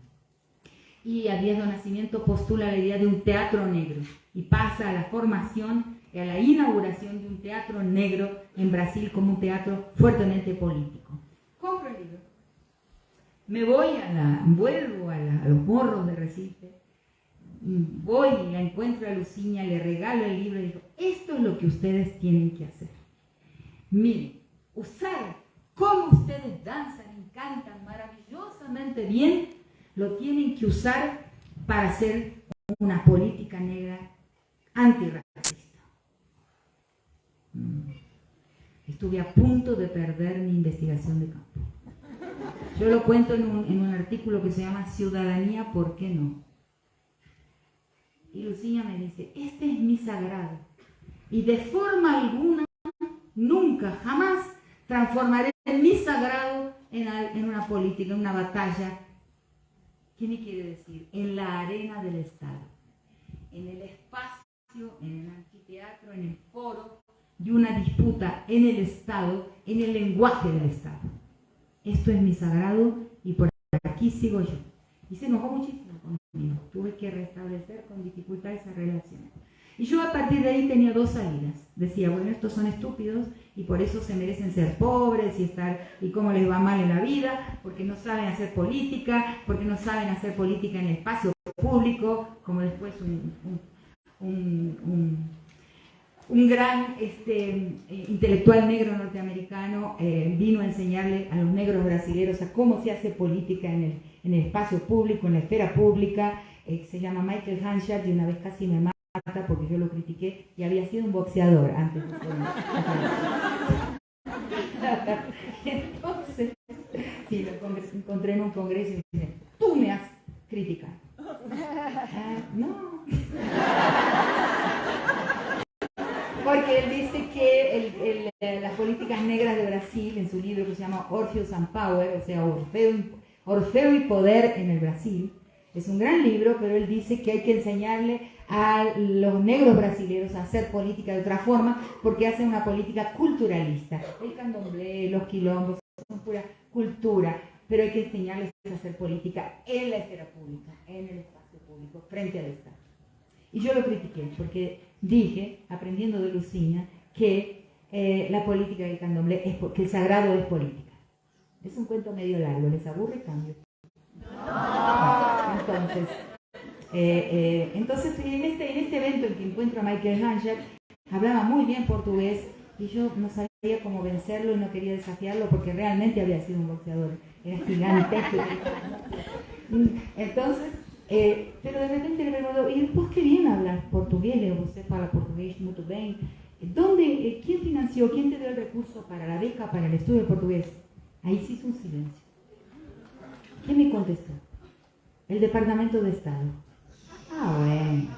Y Abdias do Nascimento postula la idea de un teatro negro y pasa a la formación y a la inauguración de un teatro negro en Brasil como un teatro fuertemente político. Compro el libro. Vuelvo a los morros de Recife, voy y la encuentro a Luciña, le regalo el libro y digo, esto es lo que ustedes tienen que hacer. Miren, usar cómo ustedes danzan y cantan maravillosamente bien, lo tienen que usar para hacer una política negra antirracista. Estuve a punto de perder mi investigación de campo. Yo lo cuento en un artículo que se llama Ciudadanía, ¿por qué no? Y Luciña me dice, este es mi sagrado y de forma alguna, nunca, jamás transformaré mi sagrado en una política, en una batalla. ¿Qué me quiere decir? En la arena del Estado, en el espacio, en el anfiteatro, en el foro de una disputa en el Estado, en el lenguaje del Estado. Esto es mi sagrado y por aquí sigo yo. Y se enojó muchísimo conmigo. Tuve que restablecer con dificultad esa relación. Y yo a partir de ahí tenía dos salidas. Decía, bueno, estos son estúpidos y por eso se merecen ser pobres y cómo les va mal en la vida, porque no saben hacer política, porque no saben hacer política en el espacio público, como después un gran intelectual negro norteamericano vino a enseñarle a los negros brasileños a cómo se hace política en el espacio público, en la esfera pública. Se llama Michael Hanshat y una vez casi me mata porque yo lo critiqué y había sido un boxeador antes de ser Entonces, sí, lo encontré en un congreso y me dice, tú me has criticado. No. Porque él dice que las políticas negras de Brasil, en su libro que se llama Orpheus and Power, o sea, Orfeo y Poder en el Brasil, es un gran libro, pero él dice que hay que enseñarle a los negros brasileños a hacer política de otra forma, porque hacen una política culturalista. El candomblé, los quilombos, son pura cultura, pero hay que enseñarles a hacer política en la esfera pública, en el espacio público, frente al Estado. Y yo lo critiqué, porque dije, aprendiendo de Luciña, que la política del candomblé, que el sagrado es política. Es un cuento medio largo, ¿les aburre? Cambio. Entonces en este evento en que encuentro a Michael Hanshat, hablaba muy bien portugués y yo no sabía cómo vencerlo y no quería desafiarlo porque realmente había sido un boxeador, era gigantesco. Entonces, pero de repente le pregunto, ¿y vos qué bien hablas portugués? ¿Usted habla portugués muy bien? ¿Quién financió, quién te dio el recurso para la beca, para el estudio de portugués? Ahí se hizo un silencio. ¿Qué me contestó? El Departamento de Estado. Ah, bueno.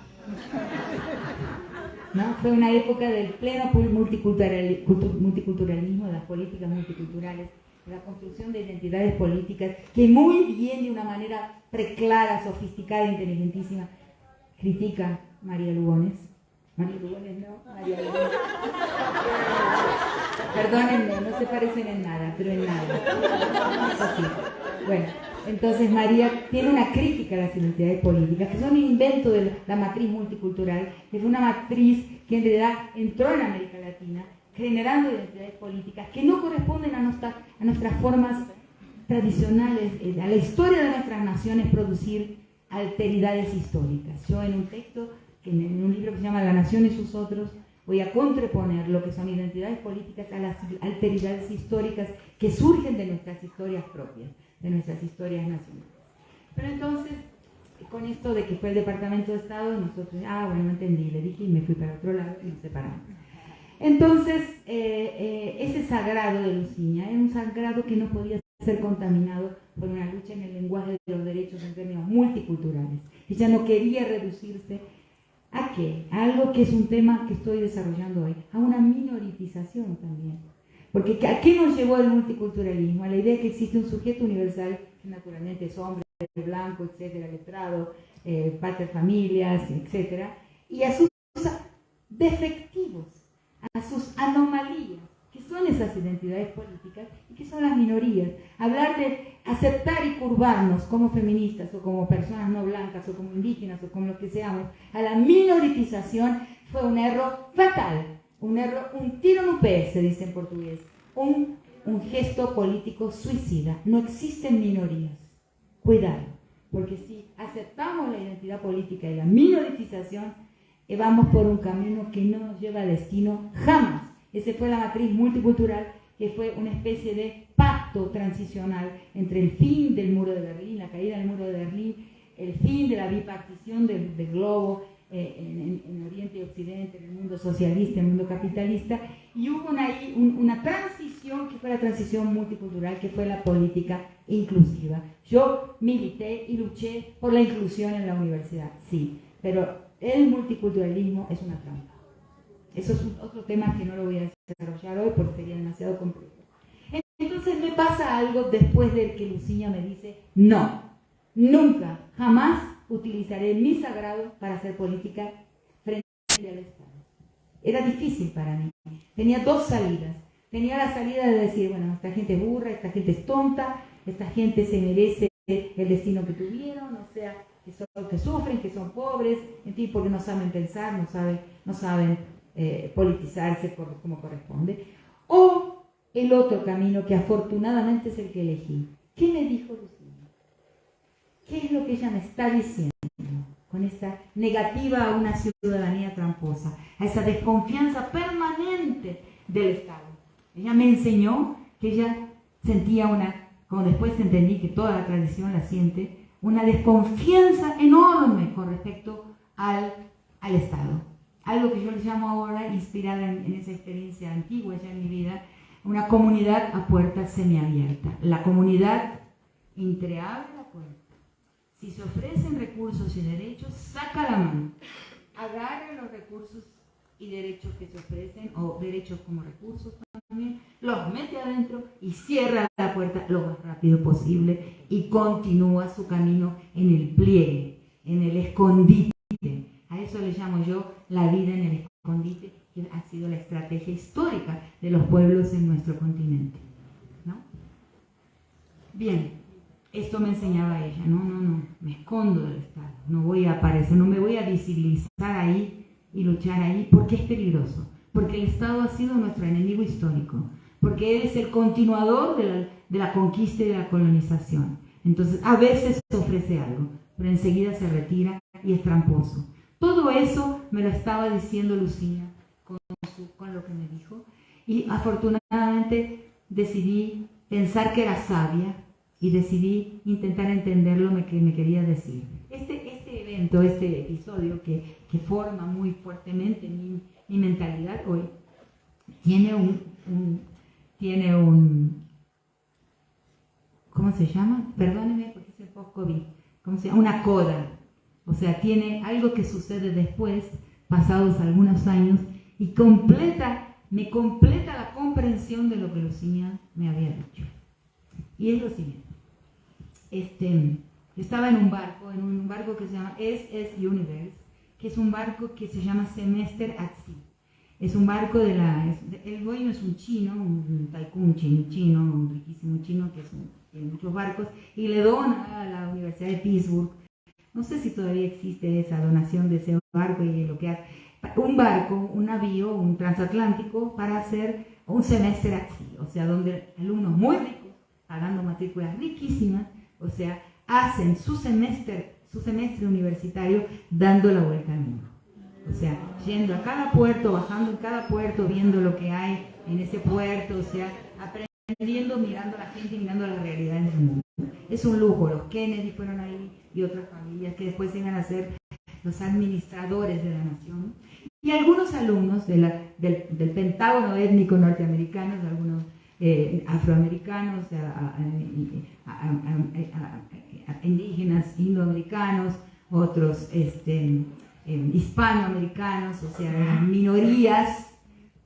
¿No? Fue una época del pleno multiculturalismo, de las políticas multiculturales, de la construcción de identidades políticas, que muy bien, de una manera preclara, sofisticada, inteligentísima, critica María Lugones. María Lugones no, María Lugones. Perdónenme, no se parecen en nada, pero en nada. Así. Bueno, entonces María tiene una crítica a las identidades políticas, que son un invento de la matriz multicultural, que fue una matriz que en realidad entró en América Latina, generando identidades políticas que no corresponden a nuestras formas tradicionales, a la historia de nuestras naciones, producir alteridades históricas. Yo en un texto, en un libro que se llama La Nación y sus otros, voy a contraponer lo que son identidades políticas a las alteridades históricas que surgen de nuestras historias propias, de nuestras historias nacionales. Pero entonces, con esto de que fue el Departamento de Estado, nosotros, bueno, no entendí, le dije y me fui para otro lado y nos separamos. Entonces, ese sagrado de Luciña era un sagrado que no podía ser contaminado por una lucha en el lenguaje de los derechos en términos multiculturales. Ella no quería reducirse ¿a qué? A algo que es un tema que estoy desarrollando hoy, a una minoritización también. Porque ¿a qué nos llevó el multiculturalismo? A la idea de que existe un sujeto universal, que naturalmente es hombre, blanco, etcétera, letrado, padre de familias, etcétera, y a sus defectivos, a sus anomalías, que son esas identidades políticas y que son las minorías. Hablar de aceptar y curvarnos como feministas o como personas no blancas o como indígenas o como lo que seamos, a la minoritización fue un error fatal, un tiro en un pie, se dice en portugués, un gesto político suicida. No existen minorías. Cuidado, porque si aceptamos la identidad política y la minoritización, vamos por un camino que no nos lleva al destino jamás. Esa fue la matriz multicultural, que fue una especie de pacto transicional entre el fin del muro de Berlín, la caída del muro de Berlín, el fin de la bipartición del globo en Oriente y Occidente, en el mundo socialista, en el mundo capitalista, y hubo una transición que fue la transición multicultural, que fue la política inclusiva. Yo milité y luché por la inclusión en la universidad, sí, pero el multiculturalismo es una trampa. Eso es otro tema que no lo voy a desarrollar hoy porque sería demasiado complejo. Entonces Entonces me pasa algo después de que Luciña me dice, no, nunca, jamás utilizaré mi sagrado para hacer política frente al Estado. Era difícil para mí. Tenía dos salidas. Tenía la salida de decir, bueno, esta gente es burra, esta gente es tonta, esta gente se merece el destino que tuvieron, o sea, que sufren, que son pobres, en fin, porque no saben pensar, no saben politizarse como corresponde. O el otro camino que afortunadamente es el que elegí. ¿Qué me dijo Lucía? ¿Qué es lo que ella me está diciendo con esta negativa a una ciudadanía tramposa, a esa desconfianza permanente del Estado? Ella me enseñó que ella sentía como después entendí que toda la tradición la siente, una desconfianza enorme con respecto al Estado. Algo que yo le llamo ahora, inspirada en esa experiencia antigua ya en mi vida, una comunidad a puerta semiabierta. La comunidad entreabre la puerta. Si se ofrecen recursos y derechos, saca la mano. Agarra los recursos y derechos que se ofrecen, o derechos como recursos también, los mete adentro y cierra la puerta lo más rápido posible y continúa su camino en el pliegue, en el escondite. A eso le llamo yo la vida en el escondite, que ha sido la estrategia histórica de los pueblos en nuestro continente, ¿no? Bien, esto me enseñaba ella, no, me escondo del Estado, no voy a aparecer, no me voy a visibilizar ahí y luchar ahí, porque es peligroso, porque el Estado ha sido nuestro enemigo histórico, porque él es el continuador de la conquista y de la colonización. Entonces, a veces se ofrece algo, pero enseguida se retira y es tramposo. Todo eso me lo estaba diciendo Lucía con lo que me dijo, y afortunadamente decidí pensar que era sabia y decidí intentar entender lo que me quería decir. Este evento, este episodio que forma muy fuertemente mi mentalidad hoy, tiene un ¿cómo se llama? Perdónenme porque es el post-COVID. ¿Cómo se llama? Una coda. O sea, tiene algo que sucede después, pasados algunos años, y me completa la comprensión de lo que Lucía me había dicho. Y es lo siguiente. Estaba en un barco que se llama SS Universe, que es un barco que se llama Semester at Sea. Es un barco el dueño es un chino, un tycoon chino, un riquísimo chino que tiene muchos barcos, y le dona a la Universidad de Pittsburgh. No sé si todavía existe esa donación de ese barco y lo que hace. Un navío, un transatlántico para hacer un semestre at sea, o sea, donde alumnos muy ricos, pagando matrículas riquísimas, o sea, hacen su semestre universitario dando la vuelta al mundo. O sea, yendo a cada puerto, bajando en cada puerto, viendo lo que hay en ese puerto, o sea, aprendiendo, mirando a la gente, mirando las realidades del mundo. Es un lujo. Los Kennedy fueron ahí y otras familias que después iban a ser los administradores de la nación. Y algunos alumnos del Pentágono étnico norteamericano, algunos afroamericanos, indígenas, indoamericanos, otros hispanoamericanos, o sea, minorías,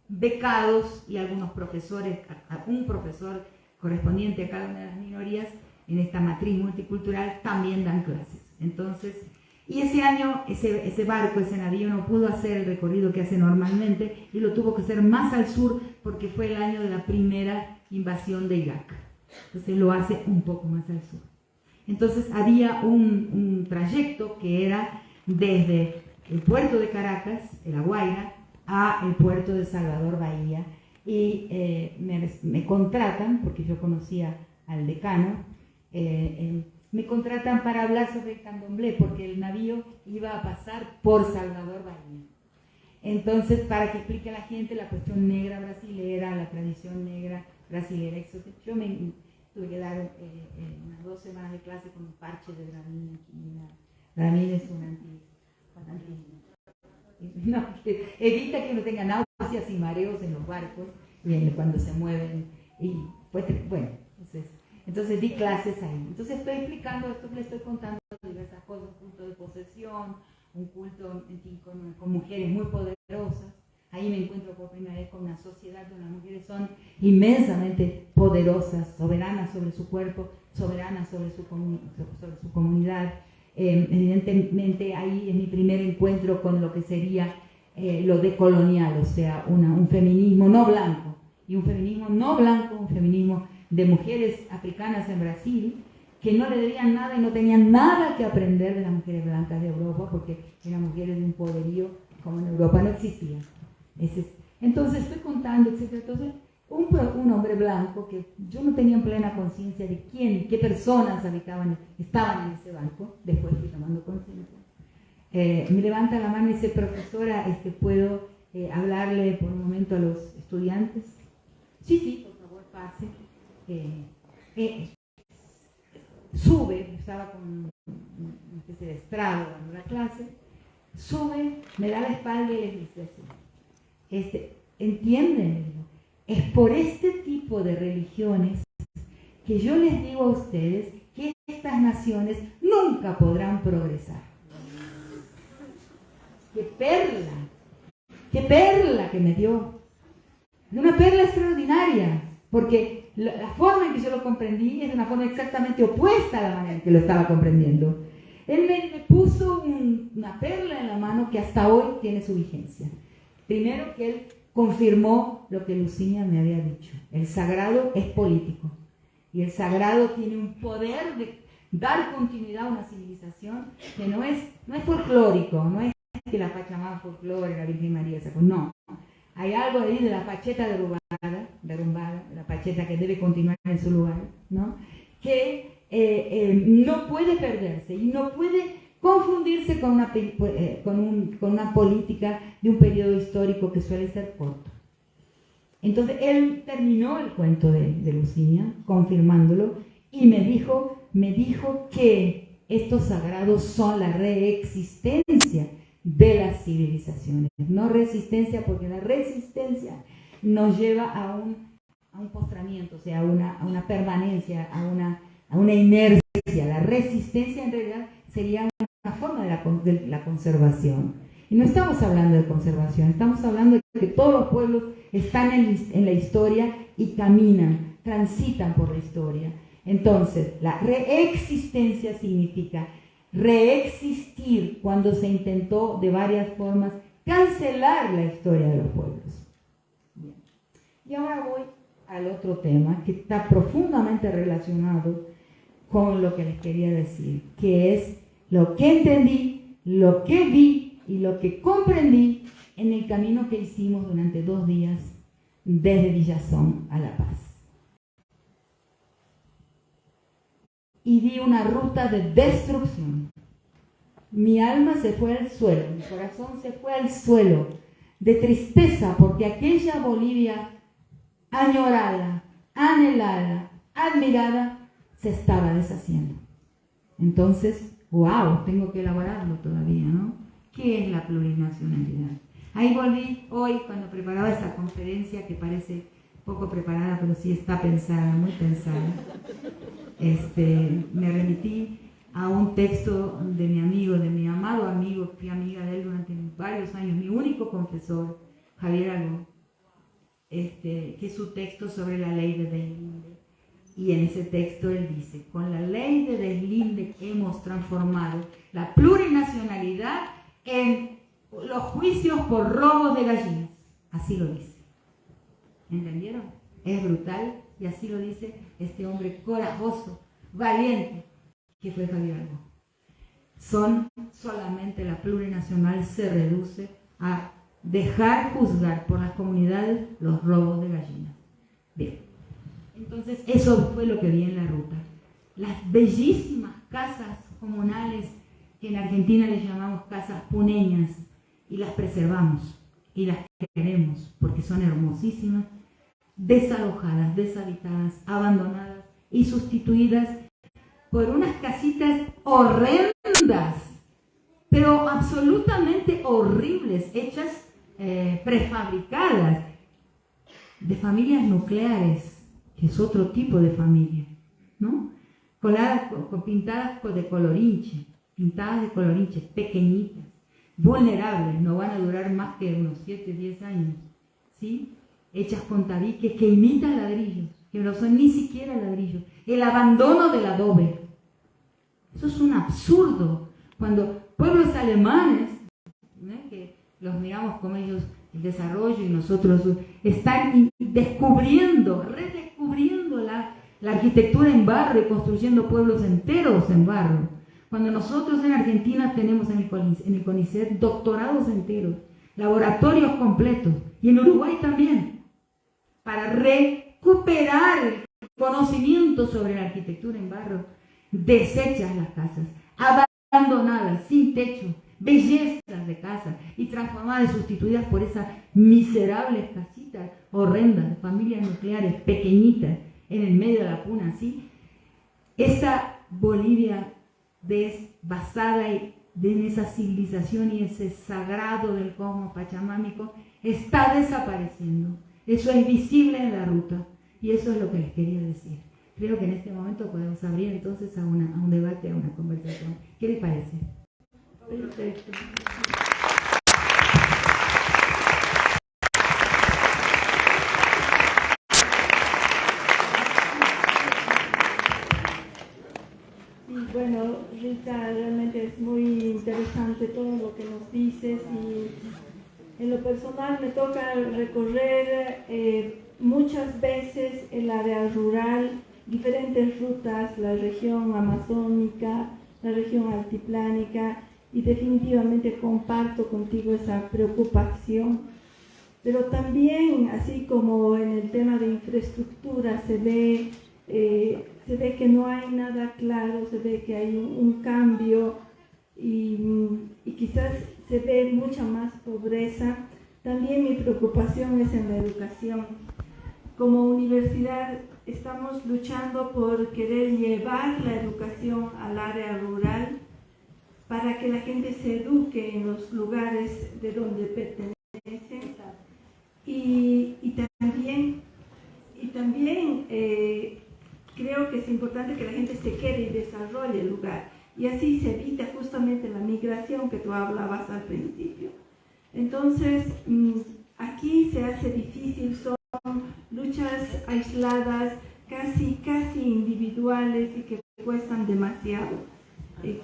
becados, y algunos profesores, un profesor correspondiente a cada una de las minorías en esta matriz multicultural también dan clases. Entonces, y ese año ese barco, ese navío no pudo hacer el recorrido que hace normalmente y lo tuvo que hacer más al sur porque fue el año de la primera invasión de Irak. Entonces lo hace un poco más al sur. Entonces había un trayecto que era desde el puerto de Caracas, de La Guaira, a el puerto de Salvador Bahía, y me contratan, porque yo conocía al decano, me contratan para hablar sobre el candomblé, porque el navío iba a pasar por Salvador Bahía. Entonces, para que explique a la gente la cuestión negra brasilera, la tradición negra brasilera, yo me tuve que dar unas 2 semanas de clase con un parche de Dramín. Dramín es un no, que evita que uno tenga náuseas y mareos en los barcos cuando se mueven. Y pues, bueno, entonces di clases ahí. Entonces estoy explicando esto, le estoy contando diversas cosas, un culto de posesión, un culto, en fin, con mujeres muy poderosas. ahí me encuentro por primera vez con una sociedad donde las mujeres son inmensamente poderosas, soberanas sobre su cuerpo, soberanas sobre su comunidad. Evidentemente ahí es mi primer encuentro con lo que sería lo decolonial, o sea, un feminismo no blanco, y un feminismo no blanco, un feminismo de mujeres africanas en Brasil, que no le debían nada y no tenían nada que aprender de las mujeres blancas de Europa, porque eran mujeres de un poderío como en Europa no existía. Entonces estoy contando, etc. Entonces, un hombre blanco que yo no tenía en plena conciencia de qué personas estaban en ese banco, después fui tomando conciencia, me levanta la mano y dice: profesora, ¿puedo hablarle por un momento a los estudiantes? Sí, por favor, pase. Sube, estaba con una especie de estrado dando la clase, sube, me da la espalda y les dice así: ¿entienden? Es por este tipo de religiones que yo les digo a ustedes que estas naciones nunca podrán progresar. ¡Qué perla que me dio! Una perla extraordinaria, porque la forma en que yo lo comprendí es una forma exactamente opuesta a la manera en que lo estaba comprendiendo. Él me puso una perla en la mano que hasta hoy tiene su vigencia. Primero, que él confirmó lo que Lucinia me había dicho: el sagrado es político, y el sagrado tiene un poder de dar continuidad a una civilización que no es folclórico, no es que la Pachamama folclore, la Virgen María sacó, no. Hay algo ahí de la pacheta derrumbada, la pacheta que debe continuar en su lugar, ¿no? Que no puede perderse y no puede confundirse con una política de un periodo histórico que suele ser corto. Entonces él terminó el cuento de Lucinia, confirmándolo, y me dijo que estos sagrados son la reexistencia de las civilizaciones, no resistencia, porque la resistencia nos lleva a un postramiento, o sea, a una permanencia, a una inercia. La resistencia en realidad sería una forma de la conservación. Y no estamos hablando de conservación, estamos hablando de que todos los pueblos están en la historia y caminan, transitan por la historia. Entonces, la reexistencia significa reexistir cuando se intentó de varias formas cancelar la historia de los pueblos. Bien. Y ahora voy al otro tema que está profundamente relacionado con lo que les quería decir, que es lo que entendí, lo que vi y lo que comprendí en el camino que hicimos durante 2 días desde Villazón a La Paz. Y di una ruta de destrucción. Mi alma se fue al suelo, mi corazón se fue al suelo, de tristeza, porque aquella Bolivia añorada, anhelada, admirada, se estaba deshaciendo. Entonces, wow, tengo que elaborarlo todavía, ¿no? ¿Qué es la plurinacionalidad? Ahí volví hoy cuando preparaba esta conferencia, que parece poco preparada, pero sí está pensada, muy pensada. Me remití a un texto de mi amigo, de mi amado amigo, fui amiga de él durante varios años, mi único confesor, Javier Aló, que es su texto sobre la ley de deslinde. Y en ese texto él dice: con la ley de deslinde hemos transformado la plurinacionalidad en los juicios por robos de gallinas. Así lo dice. ¿Entendieron? Es brutal, y así lo dice este hombre corajoso, valiente, que fue Javier Aló. Solamente la plurinacional se reduce a dejar juzgar por las comunidades los robos de gallinas. Bien, entonces eso fue lo que vi en la ruta. Las bellísimas casas comunales que en Argentina les llamamos casas puneñas, y las preservamos y las queremos porque son hermosísimas, desalojadas, deshabitadas, abandonadas y sustituidas por unas casitas horrendas, pero absolutamente horribles, hechas prefabricadas, de familias nucleares, que es otro tipo de familia, ¿no? Pintadas de colorinche, pequeñitas, vulnerables, no van a durar más que unos 7, 10 años, ¿sí? Hechas con tabiques que imitan ladrillos, que no son ni siquiera ladrillos. El abandono del adobe. Eso es un absurdo. Cuando pueblos alemanes, que los miramos como ellos el desarrollo y nosotros están redescubriendo la arquitectura en barro y construyendo pueblos enteros en barro. Cuando nosotros en Argentina tenemos en el CONICET doctorados enteros, laboratorios completos, y en Uruguay también, para recuperar el conocimiento sobre la arquitectura en barro, deshechas las casas, abandonadas, sin techo, bellezas de casa, y transformadas y sustituidas por esas miserables casitas horrendas, familias nucleares pequeñitas, en el medio de la puna, ¿sí? Esa Bolivia basada en esa civilización y ese sagrado del cosmos pachamámico está desapareciendo. Eso es visible en la ruta y eso es lo que les quería decir. Creo que en este momento podemos abrir entonces a un debate, a una conversación. ¿Qué les parece? Perfecto. Bueno, Rita, realmente es muy interesante todo lo que nos dices y en lo personal me toca recorrer muchas veces el área rural, diferentes rutas, la región amazónica, la región altiplánica, y definitivamente comparto contigo esa preocupación. Pero también, así como en el tema de infraestructura se ve que no hay nada claro, se ve que hay un cambio y quizás se ve mucha más pobreza. También mi preocupación es en la educación. Como universidad estamos luchando por querer llevar la educación al área rural para que la gente se eduque en los lugares de donde pertenecen y también creo que es importante que la gente se quede y desarrolle el lugar y así se evita justamente la migración que tú hablabas al principio. Entonces aquí se hace difícil, son luchas aisladas, casi individuales y que cuestan demasiado.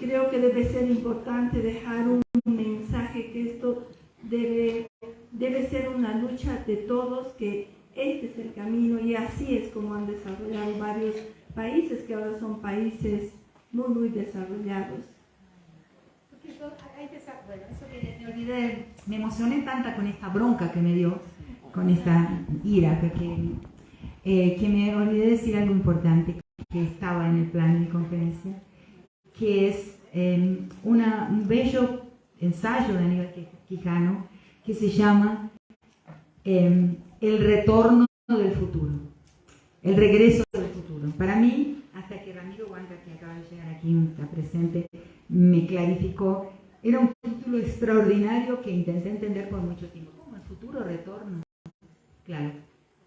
Creo que debe ser importante dejar un mensaje que esto debe ser una lucha de todos, que este es el camino y así es como han desarrollado varios países que ahora son países muy desarrollados. Me emocioné tanto con esta bronca que me dio, con esta ira, que me olvidé decir algo importante que estaba en el plan de conferencia, que es un bello ensayo de Aníbal Quijano que se llama El retorno del futuro, el regreso del futuro. Para mí, hasta que Ramiro Huanca, que acaba de llegar aquí, está presente, me clarificó, era un título extraordinario que intenté entender por mucho tiempo. ¿Cómo el futuro retorno? Claro,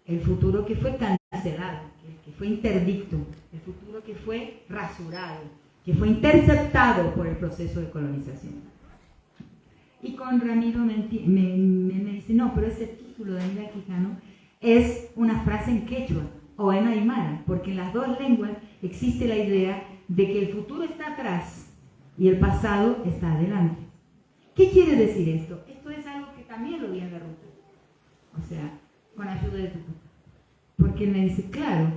el futuro que fue cancelado, que fue interdicto, el futuro que fue rasurado, que fue interceptado por el proceso de colonización. Y con Ramiro me dice, no, pero ese título de Aníbal Quijano es una frase en quechua o en aymara, porque en las dos lenguas existe la idea de que el futuro está atrás y el pasado está adelante. ¿Qué quiere decir esto? Esto es algo que también lo vi en la ruta, o sea, con ayuda de tu papá. Porque él me dice, claro,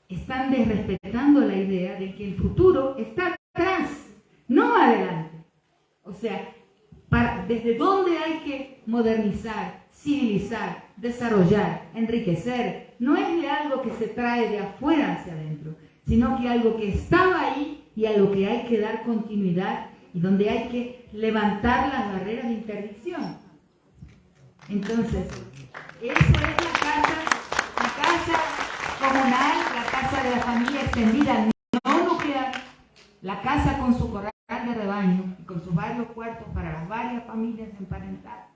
están desrespetando la idea de que el futuro está atrás, no adelante. O sea, desde dónde hay que modernizar, civilizar, desarrollar, enriquecer, no es de algo que se trae de afuera hacia adentro, sino que algo que estaba ahí y a lo que hay que dar continuidad y donde hay que levantar las barreras de interdicción. Entonces, eso es la casa comunal, la casa de la familia extendida, no nuclear, la casa con su corral de rebaño y con sus varios cuartos para las varias familias emparentadas,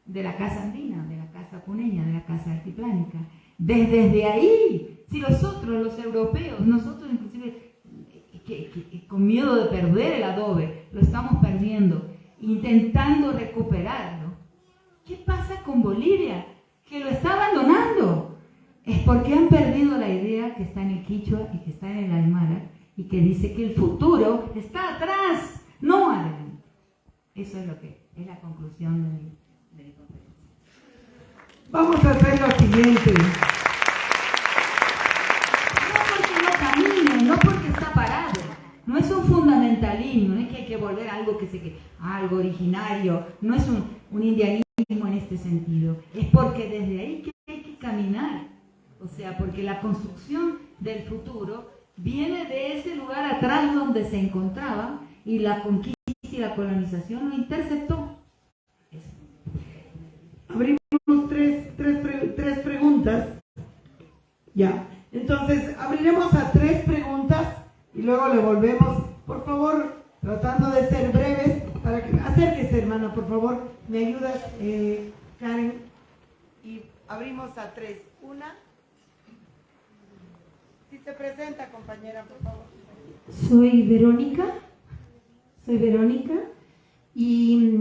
de la casa andina, de la casa puneña, de la casa altiplánica. Desde ahí, si nosotros, los europeos, nosotros inclusive con miedo de perder el adobe, lo estamos perdiendo. intentando recuperarlo. ¿Qué pasa con Bolivia? Que lo está abandonando. Es porque han perdido la idea que está en el quichua y que está en el aymara y que dice que el futuro está atrás, no adelante. Eso es lo que es la conclusión de mi conferencia. Vamos a hacer lo siguiente. No porque no camine, no porque está parado. No es un fundamentalismo, no es que hay que volver a algo originario, no es un indianismo en este sentido. Es porque desde ahí que hay que caminar. O sea, porque la construcción del futuro viene de ese lugar atrás donde se encontraba y la conquista y la colonización lo interceptó. Eso. Abrimos tres preguntas. Ya. Entonces, abriremos a 3 preguntas y luego le volvemos. Por favor, tratando de ser breves, para que acérquese, hermana, por favor. ¿Me ayudas, Karen? Y abrimos a 3. Una. Si se presenta, compañera, por favor. Soy Verónica y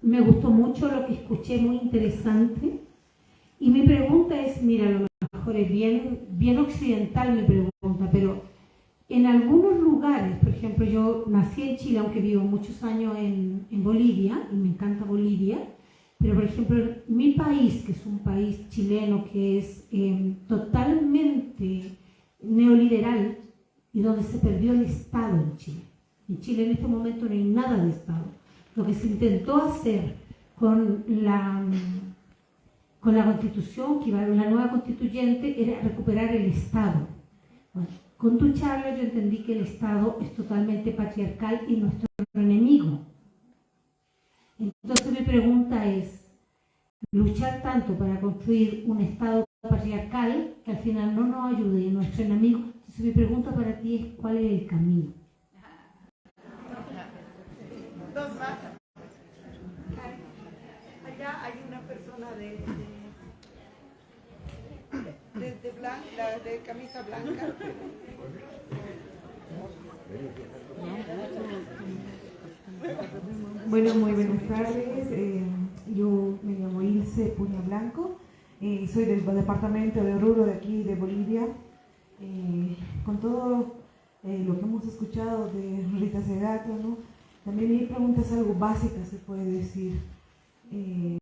me gustó mucho lo que escuché, muy interesante. Y mi pregunta es, mira, a lo mejor es bien occidental mi pregunta, pero en algunos lugares, por ejemplo, yo nací en Chile, aunque vivo muchos años en Bolivia, y me encanta Bolivia, pero por ejemplo, mi país, que es un país chileno que es totalmente neoliberal y donde se perdió el Estado en Chile. En Chile en este momento no hay nada de Estado. Lo que se intentó hacer con la Constitución, que iba a la nueva constituyente, era recuperar el Estado. Bueno, con tu charla yo entendí que el Estado es totalmente patriarcal y nuestro enemigo. Entonces mi pregunta es, luchar tanto para construir un Estado patriarcal que al final no nos ayude y nuestro enemigo. Entonces mi pregunta para ti es, ¿cuál es el camino? 2 más. Allá hay una persona de camisa blanca. Bueno, muy buenas tardes. Yo me llamo Ilse Puña Blanco y soy del departamento de Oruro de aquí de Bolivia. Con todo lo que hemos escuchado de Rita Segato, ¿no? También mi pregunta es algo básica, se puede decir. En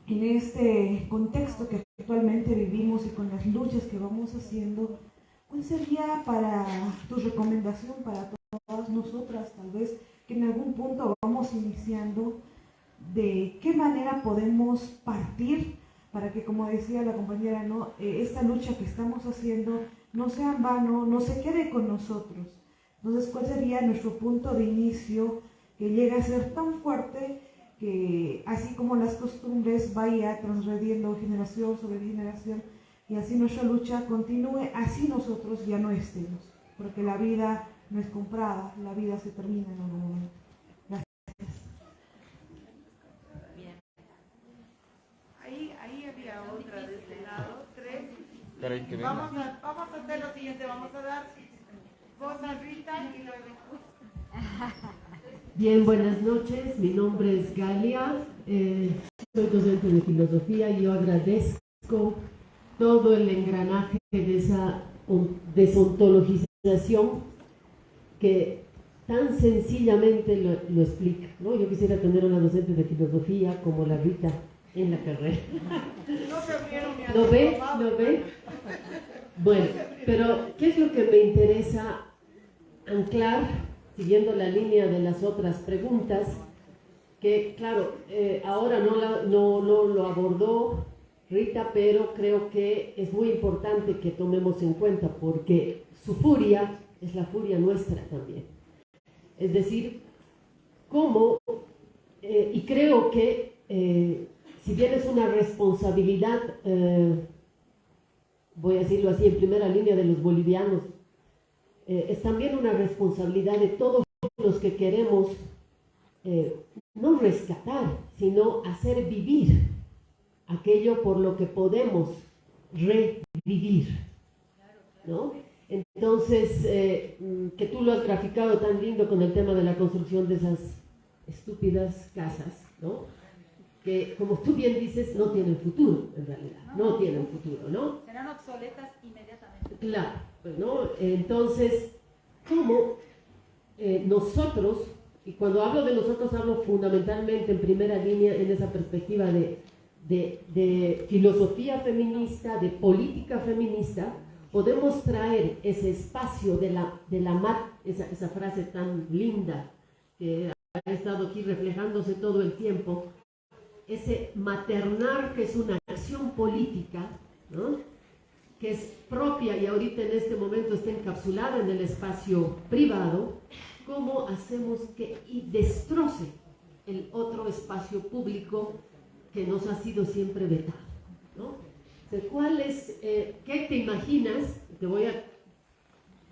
este contexto que actualmente vivimos y con las luchas que vamos haciendo, ¿cuál sería para tu recomendación para todas nosotras, tal vez, que en algún punto vamos iniciando, de qué manera podemos partir para que, como decía la compañera, ¿no? Esta lucha que estamos haciendo no sea en vano, no se quede con nosotros? Entonces, ¿cuál sería nuestro punto de inicio que llega a ser tan fuerte que, así como las costumbres, vaya transgrediendo generación sobre generación y así nuestra lucha continúe, así nosotros ya no estemos? Porque la vida no es comprada, la vida se termina en algún momento. Gracias. Bien. Ahí había otra de este lado, 3. Vamos a hacer lo siguiente, vamos a dar voz a Rita y luego. Bien, buenas noches, mi nombre es Galia, soy docente de filosofía y yo agradezco todo el engranaje de esa desontologización que tan sencillamente lo explica, ¿no? Yo quisiera tener una docente de filosofía como la Rita en la carrera. ¿Lo ve? Bueno, pero ¿qué es lo que me interesa anclar, siguiendo la línea de las otras preguntas? Que claro, ahora no lo abordó Rita, pero creo que es muy importante que tomemos en cuenta, porque su furia es la furia nuestra también. Es decir, cómo, y creo que si bien es una responsabilidad, voy a decirlo así, en primera línea de los bolivianos, es también una responsabilidad de todos los que queremos no rescatar, sino hacer vivir aquello por lo que podemos revivir, ¿no? Entonces, que tú lo has graficado tan lindo con el tema de la construcción de esas estúpidas casas, ¿no? Que, como tú bien dices, no tienen futuro, en realidad, no tienen futuro, ¿no? Serán obsoletas inmediatamente. Claro, pues, ¿no? Entonces, ¿cómo nosotros, y cuando hablo de nosotros hablo fundamentalmente en primera línea en esa perspectiva de filosofía feminista, de política feminista, podemos traer ese espacio esa frase tan linda que ha estado aquí reflejándose todo el tiempo, ese maternar que es una acción política, ¿no? Que es propia y ahorita en este momento está encapsulada en el espacio privado, ¿cómo hacemos que destroce el otro espacio público que nos ha sido siempre vetado, ¿no? O sea, ¿cuál es, qué te imaginas? Te voy a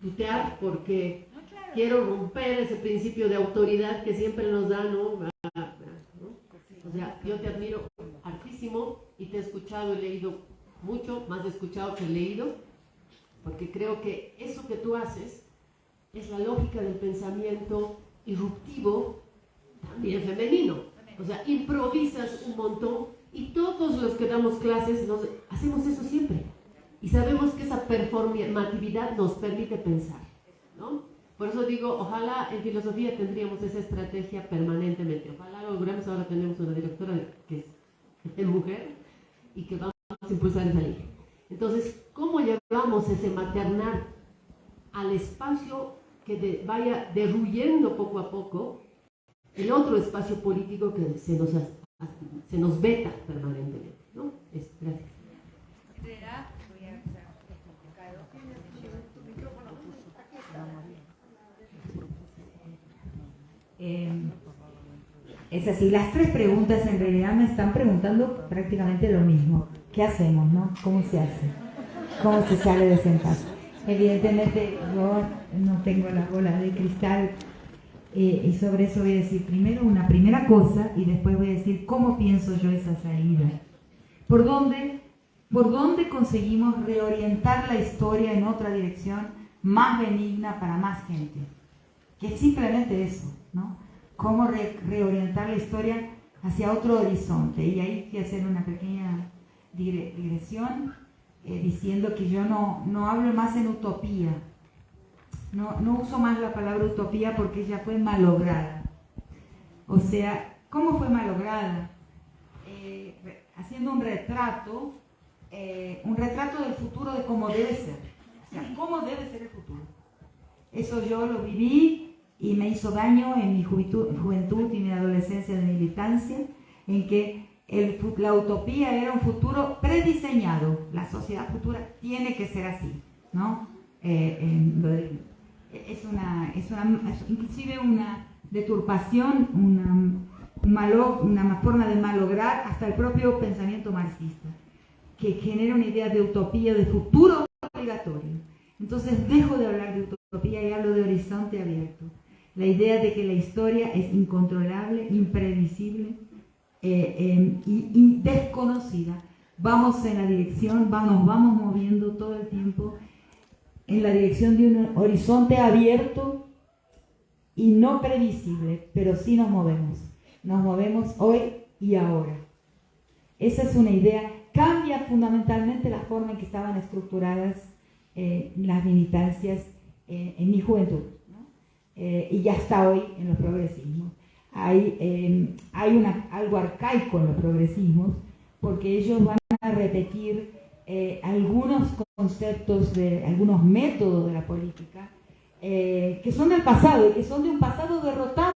tutear porque quiero romper ese principio de autoridad que siempre nos da, ¿no? O sea, yo te admiro hartísimo y te he escuchado y leído mucho, más escuchado que leído, porque creo que eso que tú haces es la lógica del pensamiento irruptivo, también femenino. O sea, improvisas un montón y todos los que damos clases hacemos eso siempre. Y sabemos que esa performatividad nos permite pensar, ¿no? Por eso digo, ojalá en filosofía tendríamos esa estrategia permanentemente. Ojalá logremos, ahora tenemos una directora que es mujer y que vamos a impulsar esa línea. Entonces, ¿cómo llevamos ese maternar al espacio que vaya derruyendo poco a poco el otro espacio político que se nos veta permanentemente, ¿no? Gracias. Es así, las tres preguntas en realidad me están preguntando prácticamente lo mismo. ¿Qué hacemos, no? ¿Cómo se hace? ¿Cómo se sale de ese impasse? Evidentemente yo no tengo la bola de cristal y sobre eso voy a decir primero una primera cosa y después voy a decir cómo pienso yo esa salida. ¿Por dónde conseguimos reorientar la historia en otra dirección más benigna para más gente? Que es simplemente eso, ¿no? Cómo reorientar la historia hacia otro horizonte. Y ahí hay que hacer una pequeña digresión diciendo que yo no hablo más en utopía. No uso más la palabra utopía porque ella fue malograda. O sea, ¿cómo fue malograda? Haciendo un retrato del futuro de cómo debe ser. O sea, cómo debe ser el futuro. Eso yo lo viví y me hizo daño en mi juventud y mi adolescencia de militancia, en que la utopía era un futuro prediseñado. La sociedad futura tiene que ser así, ¿no? Es inclusive una deturpación, una forma de malograr hasta el propio pensamiento marxista, que genera una idea de utopía, de futuro obligatorio. Entonces dejo de hablar de utopía y hablo de horizonte abierto. La idea de que la historia es incontrolable, imprevisible y desconocida. Vamos en la dirección, nos vamos moviendo todo el tiempo en la dirección de un horizonte abierto y no previsible, pero sí nos movemos. Nos movemos hoy y ahora. Esa es una idea. Cambia fundamentalmente la forma en que estaban estructuradas las militancias en mi juventud, ¿no? Y ya hasta hoy en los progresismos. Hay algo arcaico en los progresismos porque ellos van a repetir algunos conceptos, algunos métodos de la política que son del pasado y que son de un pasado derrotado.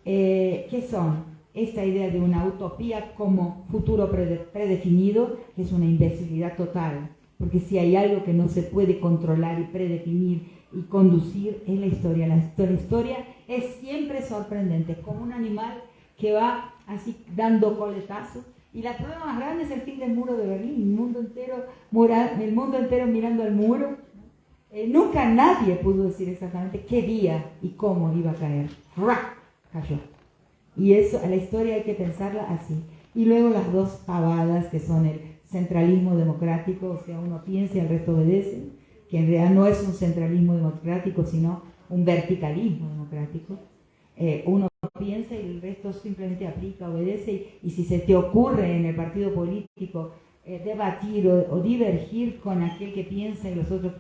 ¿Qué son? Esta idea de una utopía como futuro predefinido es una imbecilidad total, porque si hay algo que no se puede controlar y predefinir y conducir es la historia. La historia es siempre sorprendente, como un animal que va así dando coletazos. Y la prueba más grande es el fin del muro de Berlín, el mundo entero mirando al muro. Nunca nadie pudo decir exactamente qué día y cómo iba a caer. ¡Ra! Cayó. Y eso, a la historia hay que pensarla así. Y luego las dos pavadas que son el centralismo democrático, o sea, uno piensa y el resto obedece, que en realidad no es un centralismo democrático, sino un verticalismo democrático. Uno piensa y el resto simplemente aplica, obedece, y si se te ocurre en el partido político debatir o divergir con aquel que piensa y los otros,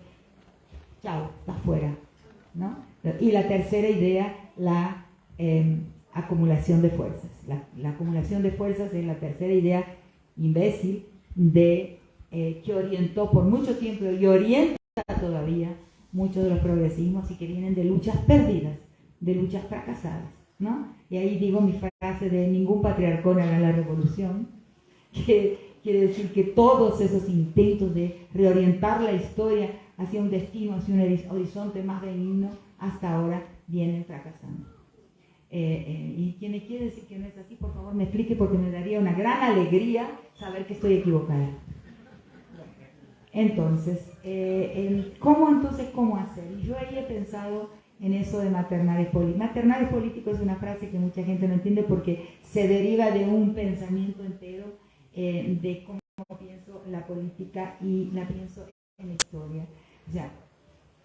chao, estás fuera, ¿no? Y la tercera idea, la acumulación de fuerzas. La acumulación de fuerzas es la tercera idea imbécil que orientó por mucho tiempo y orienta todavía muchos de los progresismos y que vienen de luchas perdidas, de luchas fracasadas, ¿no? Y ahí digo mi frase de ningún patriarcón hará la revolución, que quiere decir que todos esos intentos de reorientar la historia hacia un destino, hacia un horizonte más benigno, hasta ahora vienen fracasando. Y quien me quiere decir que no es así, por favor me explique, porque me daría una gran alegría saber que estoy equivocada. Entonces, ¿cómo hacer? Y yo ahí he pensado en eso de maternales políticos. Maternales políticos es una frase que mucha gente no entiende porque se deriva de un pensamiento entero de cómo pienso la política y la pienso en la historia. O sea,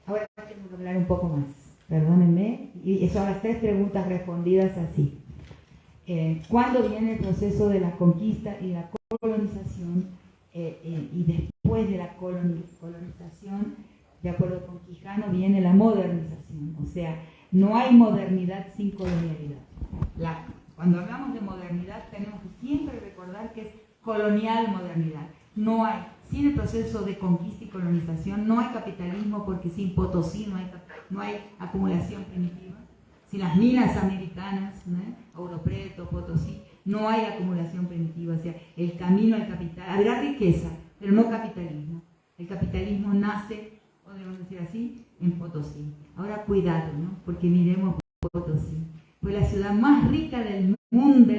ahora tengo que hablar un poco más, perdónenme, y son las 3 preguntas respondidas así. ¿Cuándo viene el proceso de la conquista y la colonización? Y después de la colonización, de acuerdo con Quijano, viene la modernización. O sea, no hay modernidad sin colonialidad. Cuando hablamos de modernidad tenemos que siempre recordar que es colonial modernidad. No hay, sin el proceso de conquista y colonización, no hay capitalismo, porque sin Potosí no hay acumulación primitiva. Sin las minas americanas, ¿no? Ouro Preto, Potosí, no hay acumulación primitiva. O sea, el camino al capital, habrá riqueza, pero no capitalismo. El capitalismo nace, podemos decir así, en Potosí. Ahora cuidado, ¿no? Porque miremos Potosí. Fue la ciudad más rica del mundo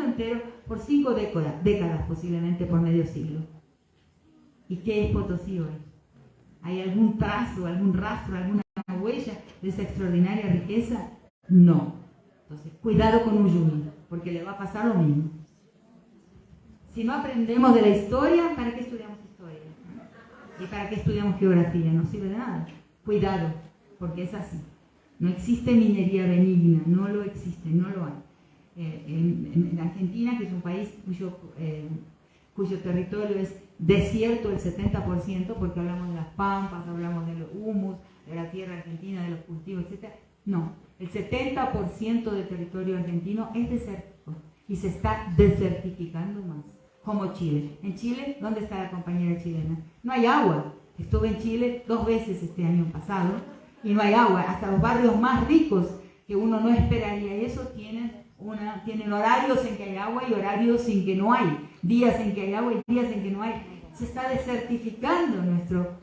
entero, por 5 décadas, posiblemente por medio siglo. ¿Y qué es Potosí hoy? ¿Hay algún trazo, algún rastro, alguna huella de esa extraordinaria riqueza? No. Entonces, cuidado con Uyuni, porque le va a pasar lo mismo. Si no aprendemos de la historia, ¿para qué estudiamos historia? ¿Y para qué estudiamos geografía? No sirve de nada. Cuidado, porque es así. No existe minería benigna, no lo existe, no lo hay. En Argentina, que es un país cuyo territorio es desierto el 70%, porque hablamos de las pampas, hablamos de los humus, de la tierra argentina, de los cultivos, etc. No, el 70% del territorio argentino es desértico y se está desertificando más, como Chile. En Chile, ¿dónde está la compañera chilena? No hay agua. Estuve en Chile 2 veces este año pasado y no hay agua. Hasta los barrios más ricos que uno no esperaría eso tienen horarios en que hay agua y horarios en que no hay, días en que hay agua y días en que no hay. Se está desertificando nuestra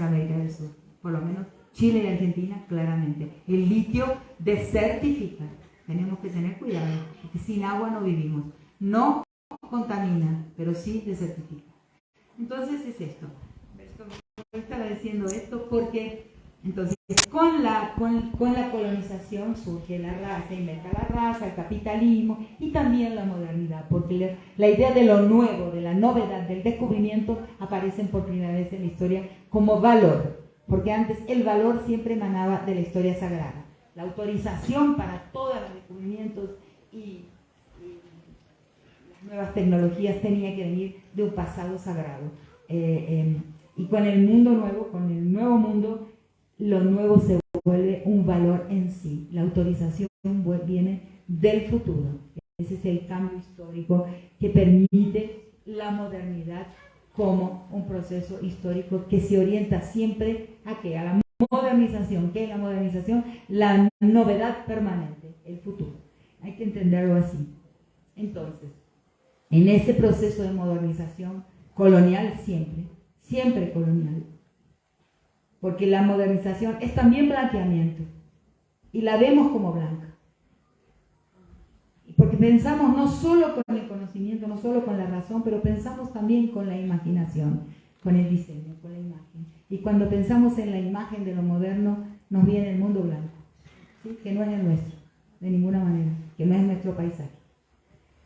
América del Sur, por lo menos Chile y Argentina claramente. El litio desertifica. Tenemos que tener cuidado, porque sin agua no vivimos. No contamina, pero sí desertifica. Entonces es esto. Estaba diciendo esto porque entonces con la colonización surge la raza, inventa la raza, el capitalismo y también la modernidad, porque la idea de lo nuevo, de la novedad, del descubrimiento aparecen por primera vez en la historia como valor, porque antes el valor siempre emanaba de la historia sagrada. La autorización para todos los descubrimientos y las nuevas tecnologías tenía que venir de un pasado sagrado. Y con el mundo nuevo, con el nuevo mundo, lo nuevo se vuelve un valor en sí. La autorización viene del futuro. Ese es el cambio histórico que permite la modernidad como un proceso histórico que se orienta siempre a ¿qué? A la modernización. ¿Qué es la modernización? La novedad permanente, el futuro. Hay que entenderlo así. Entonces, en ese proceso de modernización colonial siempre colonial, porque la modernización es también blanqueamiento y la vemos como blanca, porque pensamos no solo con el conocimiento, no solo con la razón, pero pensamos también con la imaginación, con el diseño, con la imagen. Y cuando pensamos en la imagen de lo moderno, nos viene el mundo blanco, ¿sí? Que no es el nuestro, de ninguna manera, que no es nuestro paisaje.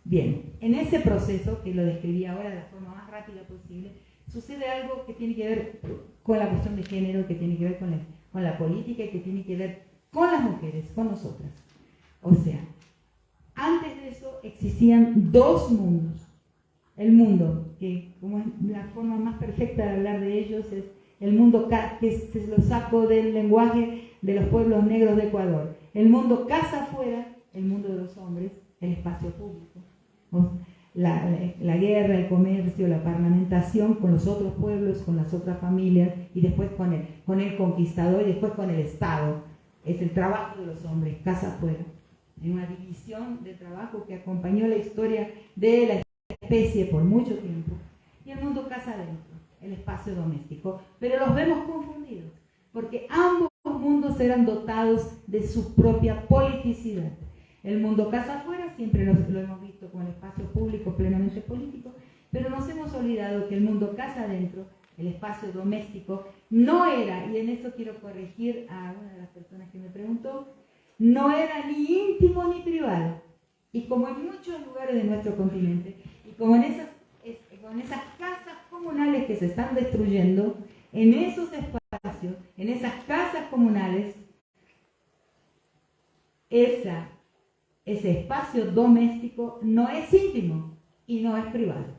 Bien, en ese proceso, que lo describí ahora de la forma más rápida posible, sucede algo que tiene que ver con la cuestión de género, que tiene que ver con con la política y que tiene que ver con las mujeres, con nosotras. O sea, antes de eso existían dos mundos. El mundo, que como es la forma más perfecta de hablar de ellos, es el mundo que se lo saco del lenguaje de los pueblos negros de Ecuador. El mundo casa afuera, el mundo de los hombres, el espacio público. La guerra, el comercio, la parlamentación con los otros pueblos, con las otras familias, y después con el conquistador y después con el Estado. Es el trabajo de los hombres, casa afuera. Hay una división de trabajo que acompañó la historia de la especie por mucho tiempo. Y el mundo casa adentro, el espacio doméstico. Pero los vemos confundidos, porque ambos mundos eran dotados de su propia politicidad. El mundo casa afuera, siempre lo hemos visto como el espacio público plenamente político, pero nos hemos olvidado que el mundo casa adentro, el espacio doméstico, no era, y en esto quiero corregir a una de las personas que me preguntó, no era ni íntimo ni privado. Y como en muchos lugares de nuestro continente, y como en esas casas comunales que se están destruyendo, en esos espacios, en esas casas comunales, ese espacio doméstico no es íntimo y no es privado.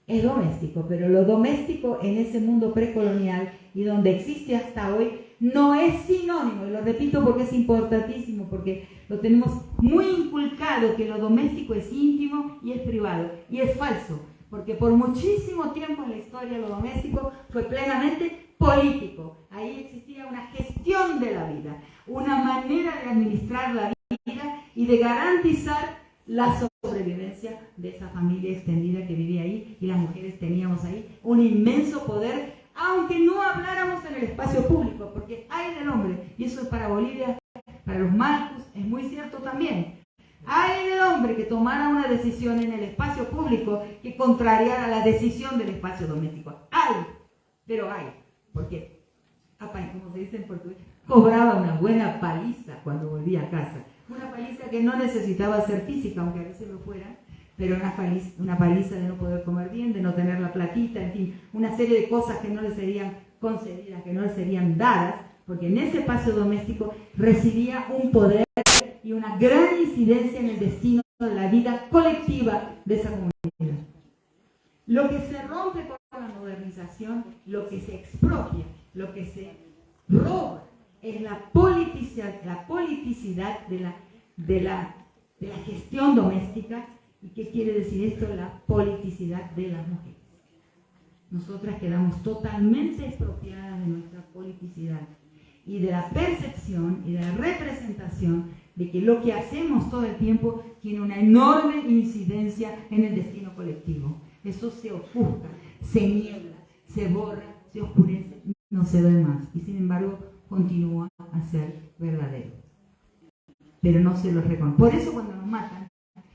Es doméstico, pero lo doméstico en ese mundo precolonial y donde existe hasta hoy no es sinónimo, y lo repito porque es importantísimo, porque lo tenemos muy inculcado que lo doméstico es íntimo y es privado, y es falso, porque por muchísimo tiempo en la historia lo doméstico fue plenamente político. Ahí existía una gestión de la vida, una manera de administrar la vida y de garantizar la sobrevivencia de esa familia extendida que vivía ahí, y las mujeres teníamos ahí un inmenso poder, aunque no habláramos en el espacio público, porque hay del hombre, y eso es para Bolivia, para los Malcus, es muy cierto también. Hay del hombre que tomara una decisión en el espacio público que contrariara la decisión del espacio doméstico. Hay, pero hay, porque, como se dice en portugués, cobraba una buena paliza cuando volvía a casa. Una paliza que no necesitaba ser física, aunque a veces lo fuera, pero una paliza de no poder comer bien, de no tener la platita, en fin, una serie de cosas que no le serían concedidas, que no le serían dadas, porque en ese espacio doméstico residía un poder y una gran incidencia en el destino de la vida colectiva de esa comunidad. Lo que se rompe con la modernización, lo que se expropia, lo que se roba, es la politicidad de la gestión doméstica. ¿Y qué quiere decir esto? La politicidad de las mujeres. Nosotras quedamos totalmente expropiadas de nuestra politicidad y de la percepción y de la representación de que lo que hacemos todo el tiempo tiene una enorme incidencia en el destino colectivo. Eso se ofusca, se niebla, se borra, se oscurece, no se ve más, y sin embargo continúa a ser verdadero. Pero no se lo reconoce. Por eso cuando nos matan,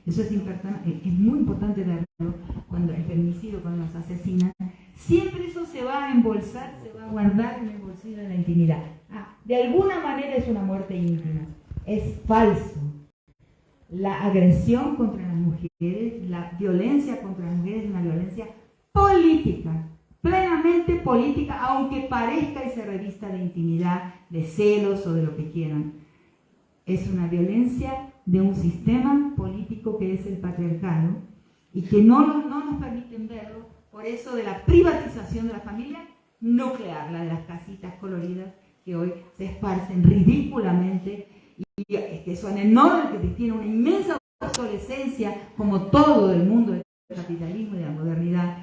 eso es muy importante verlo, cuando el feminicidio, cuando nos asesinan, siempre eso se va a embolsar, se va a guardar en el bolsillo de la intimidad. De alguna manera es una muerte íntima. Es falso. La agresión contra las mujeres, la violencia contra las mujeres es una violencia política, plenamente política, aunque parezca y se revista de intimidad, de celos o de lo que quieran. Es una violencia de un sistema político que es el patriarcado y que no nos permiten verlo, por eso de la privatización de la familia nuclear, la de las casitas coloridas que hoy se esparcen ridículamente y que son enormes, que tienen una inmensa obsolescencia, como todo el mundo del capitalismo y de la modernidad.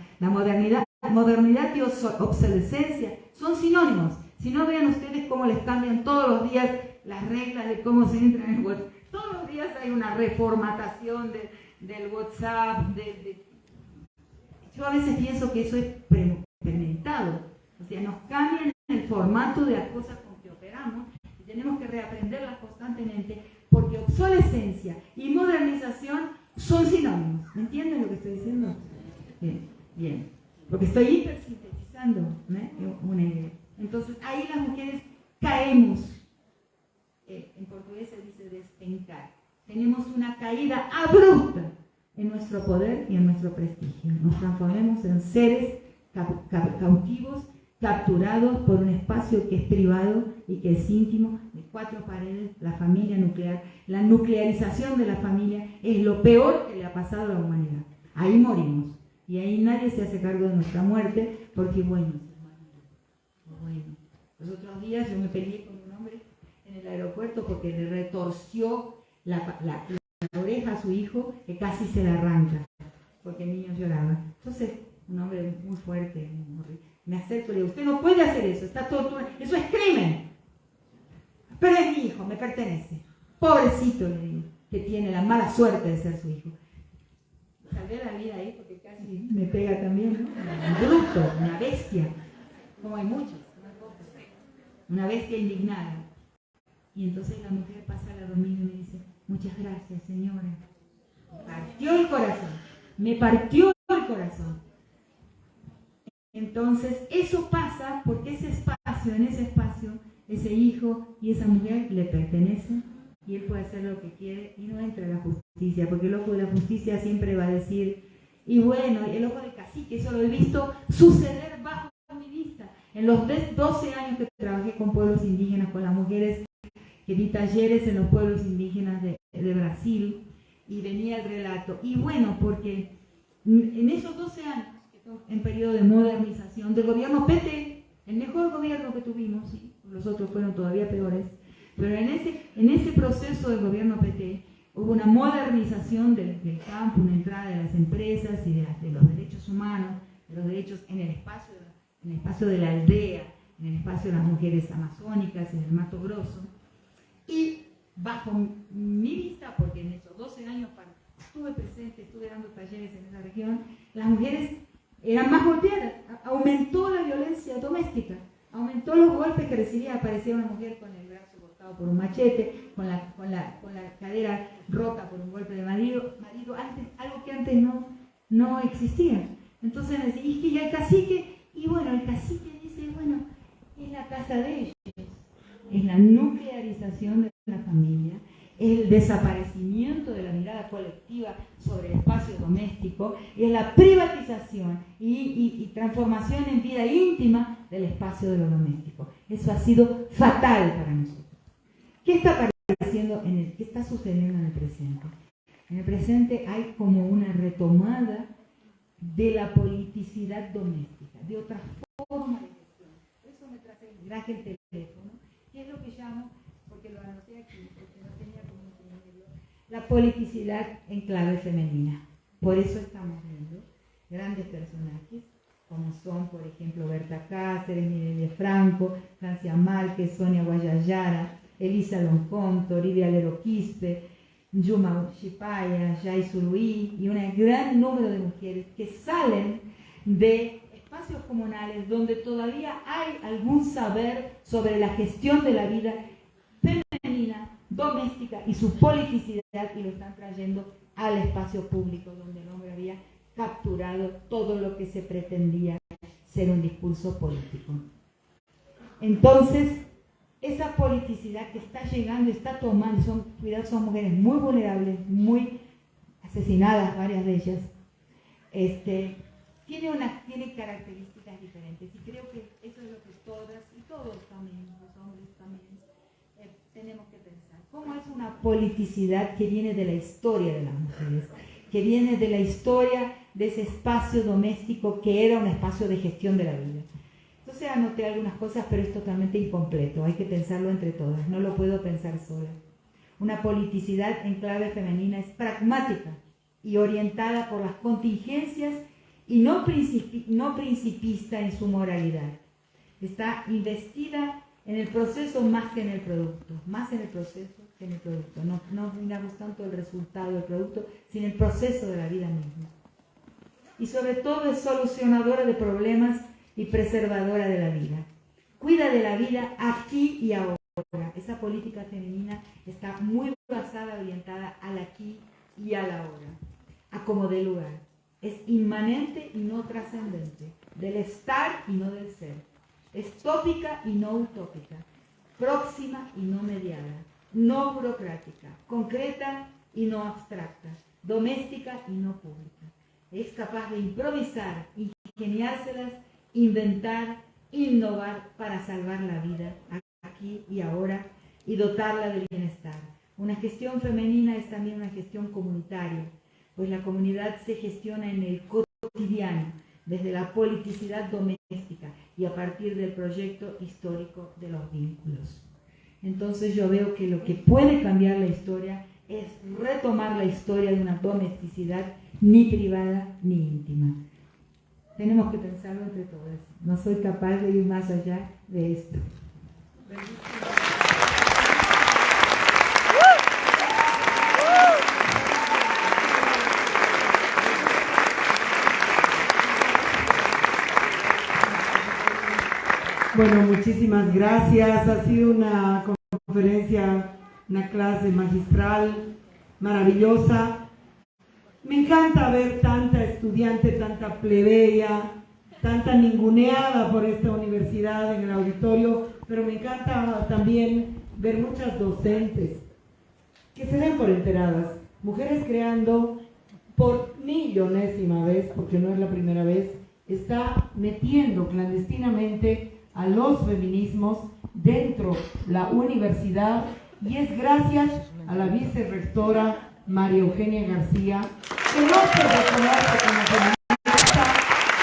Modernidad y obsolescencia son sinónimos. Si no, vean ustedes cómo les cambian todos los días las reglas de cómo se entra en el WhatsApp. Todos los días hay una reformatación del WhatsApp. Yo a veces pienso que eso es premeditado. O sea, nos cambian el formato de las cosas con que operamos y tenemos que reaprenderlas constantemente, porque obsolescencia y modernización son sinónimos. ¿Me entienden lo que estoy diciendo? Bien. Porque estoy hipersintetizando una idea. Entonces, ahí las mujeres caemos. En portugués se dice despencar. Tenemos una caída abrupta en nuestro poder y en nuestro prestigio. Nos transformamos en seres cautivos, capturados por un espacio que es privado y que es íntimo, de 4 paredes, la familia nuclear. La nuclearización de la familia es lo peor que le ha pasado a la humanidad. Ahí morimos. Y ahí nadie se hace cargo de nuestra muerte, porque bueno, los otros días yo me peleé con un hombre en el aeropuerto porque le retorció la oreja a su hijo, que casi se la arranca, porque el niño lloraba. Entonces, un hombre muy fuerte, me acerco y le digo, usted no puede hacer eso, está todo, eso es crimen. Pero es mi hijo, me pertenece. Pobrecito, le digo, que tiene la mala suerte de ser su hijo. Salvé la vida ahí porque casi me pega también, ¿no? Un bruto, una bestia, como hay muchos, una bestia indignada. Y entonces la mujer pasa a la domingo y me dice, muchas gracias, señora. Me partió el corazón, me partió el corazón. Entonces, eso pasa porque en ese espacio, ese hijo y esa mujer le pertenecen y él puede hacer lo que quiere y no entra en la justicia, porque el ojo de la justicia siempre va a decir, y bueno, el ojo del cacique, eso lo he visto suceder bajo mi vista. En los 12 años que trabajé con pueblos indígenas, con las mujeres, que di talleres en los pueblos indígenas de Brasil, y venía el relato. Y bueno, porque en esos 12 años, en periodo de modernización del gobierno PT, el mejor gobierno que tuvimos, sí, los otros fueron todavía peores, pero en ese proceso del gobierno PT hubo una modernización del campo, una entrada de las empresas y de los derechos humanos, de los derechos en el espacio de la aldea, en el espacio de las mujeres amazónicas, en el Mato Grosso. Y bajo mi vista, porque en esos 12 años estuve presente, estuve dando talleres en esa región, las mujeres eran más golpeadas, aumentó la violencia doméstica, aumentó los golpes que recibía, aparecía una mujer con el brazo cortado por un machete, con la cadera rota por un golpe de marido antes, algo que antes no existía. Entonces me decía, y que ya el cacique, y bueno, el cacique dice, bueno, es la casa de ellos, es la nuclearización de la familia, el desaparecimiento de la mirada colectiva sobre el espacio doméstico, es la privatización y transformación en vida íntima del espacio de lo doméstico. Eso ha sido fatal para nosotros. ¿Qué está qué está sucediendo en el presente? En el presente hay como una retomada de la politicidad doméstica, de otra forma de gestión. Por eso me traje el teléfono, que es lo que llamo, porque lo anoté aquí, porque no tenía como un medio, la politicidad en clave femenina. Por eso estamos viendo grandes personajes, como son, por ejemplo, Berta Cáceres, Mireille Franco, Francia Márquez, Sonia Guayayara, Elisa Loncón, Toribia Lero Quispe, Yuma Shipaya, Jai Suruí, y un gran número de mujeres que salen de espacios comunales donde todavía hay algún saber sobre la gestión de la vida femenina, doméstica y su politicidad, y lo están trayendo al espacio público donde el hombre había capturado todo lo que se pretendía ser un discurso político. Entonces, esa politicidad que está llegando, está tomando, son mujeres muy vulnerables, muy asesinadas, varias de ellas, tiene características diferentes, y creo que eso es lo que todas y todos también, los hombres también, tenemos que pensar. ¿Cómo es una politicidad que viene de la historia de las mujeres, que viene de la historia de ese espacio doméstico que era un espacio de gestión de la vida? Entonces anoté algunas cosas, pero es totalmente incompleto, hay que pensarlo entre todas, no lo puedo pensar sola. Una politicidad en clave femenina es pragmática y orientada por las contingencias y no principista en su moralidad. Está investida en el proceso más que en el producto, más en el proceso que en el producto. No miramos tanto el resultado del producto, sino el proceso de la vida misma. Y sobre todo es solucionadora de problemas y preservadora de la vida. Cuida de la vida aquí y ahora. Esa política femenina está muy basada, orientada al aquí y al ahora, a como de lugar. Es inmanente y no trascendente, del estar y no del ser. Es tópica y no utópica, próxima y no mediada, no burocrática, concreta y no abstracta, doméstica y no pública. Es capaz de improvisar, ingeniárselas, inventar innovar para salvar la vida aquí y ahora y dotarla de bienestar. Una gestión femenina es también una gestión comunitaria, pues la comunidad se gestiona en el cotidiano, desde la politicidad doméstica y a partir del proyecto histórico de los vínculos. Entonces yo veo que lo que puede cambiar la historia es retomar la historia de una domesticidad ni privada ni íntima. Tenemos que pensarlo entre todas. No soy capaz de ir más allá de esto. Bueno, muchísimas gracias. Ha sido una conferencia, una clase magistral, maravillosa. Me encanta ver tanta estudiante, tanta plebeya, tanta ninguneada por esta universidad en el auditorio, pero me encanta también ver muchas docentes que se den por enteradas, mujeres creando por millonésima vez, porque no es la primera vez, está metiendo clandestinamente a los feminismos dentro de la universidad, y es gracias a la vicerrectora María Eugenia García, que no se reconoce como feminista,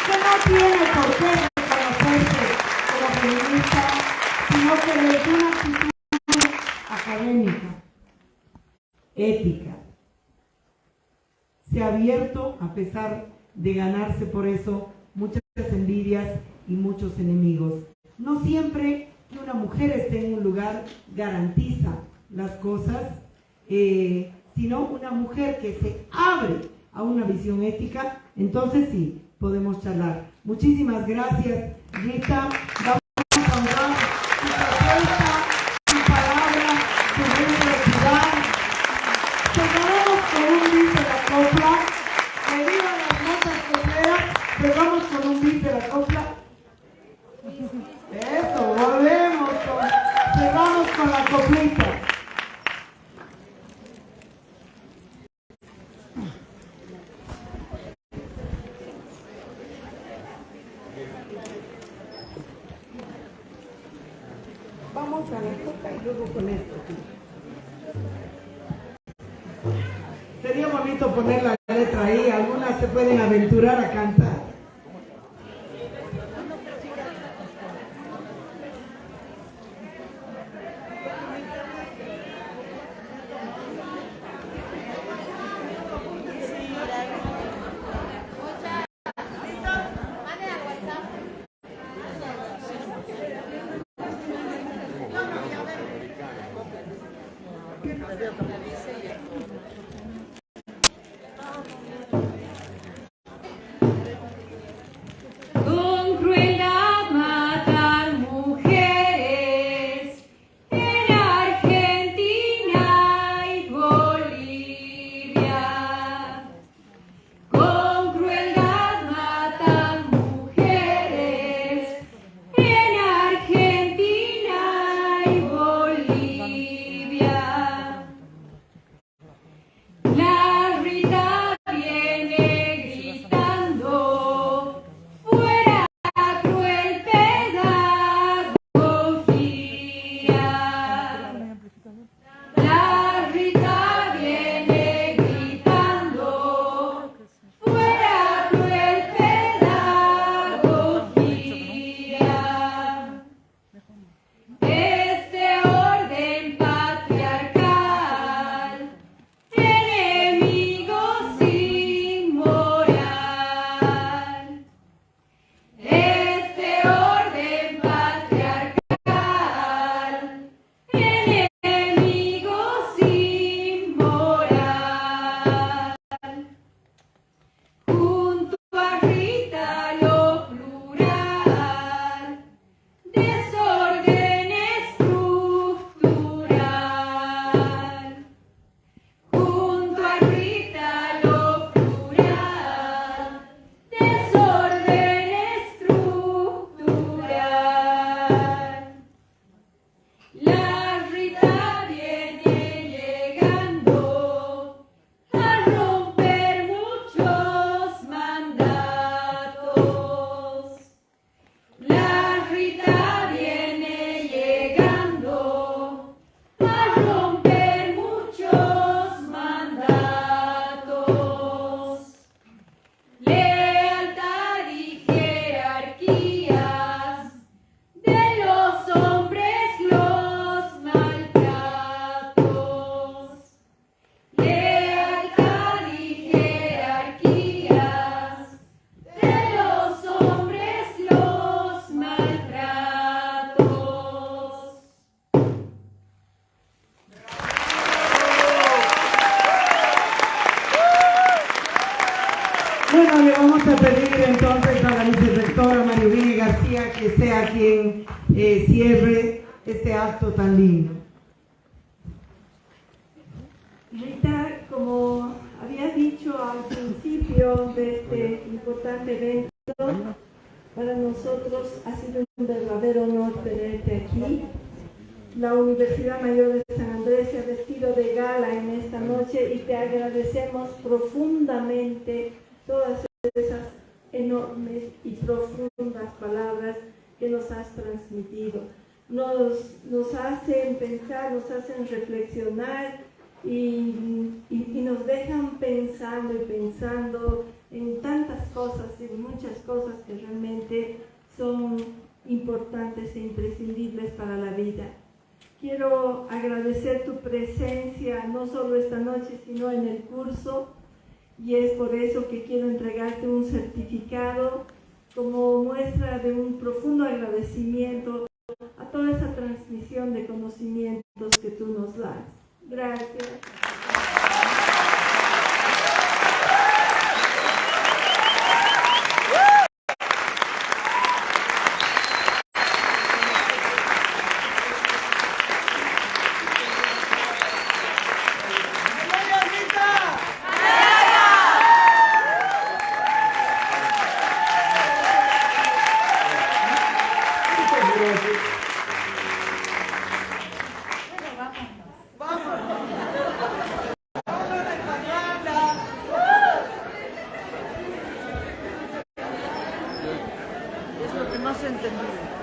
que no tiene por qué reconocerse como feminista, sino que le da una actitud académica, ética. Se ha abierto, a pesar de ganarse por eso muchas envidias y muchos enemigos. No siempre que una mujer esté en un lugar garantiza las cosas, sino una mujer que se abre a una visión ética, entonces sí, podemos charlar. Muchísimas gracias, Rita. Vamos a honrar tu propuesta, tu palabra, tu generosidad. Cerraremos con un beat de la copla. Que vivan las notas copleras, pero vamos con un beat de la copla. Eso, volvemos, cerramos con la coplita. Vamos a la copa y luego con esto. Sería bonito poner la letra ahí, algunas se pueden aventurar a cantar. Con crueldad matan mujeres en Argentina y Bolivia. Con crueldad matan mujeres en Argentina y Bolivia. Bueno, le vamos a pedir entonces a la vicerrectora María Eugenia García que sea quien cierre este acto tan lindo. Rita, como había dicho al principio de este importante evento, para nosotros ha sido un verdadero honor tenerte aquí. La Universidad Mayor de San Andrés se ha vestido de gala en esta noche y te agradecemos profundamente todas esas enormes y profundas palabras que nos has transmitido. Nos hacen pensar, nos hacen reflexionar y nos dejan pensando y pensando en tantas cosas, en muchas cosas que realmente son importantes e imprescindibles para la vida. Quiero agradecer tu presencia no solo esta noche, sino en el curso, y es por eso que quiero entregarte un certificado como muestra de un profundo agradecimiento a toda esa transmisión de conocimientos que tú nos das. Gracias. Es lo que no se entendió.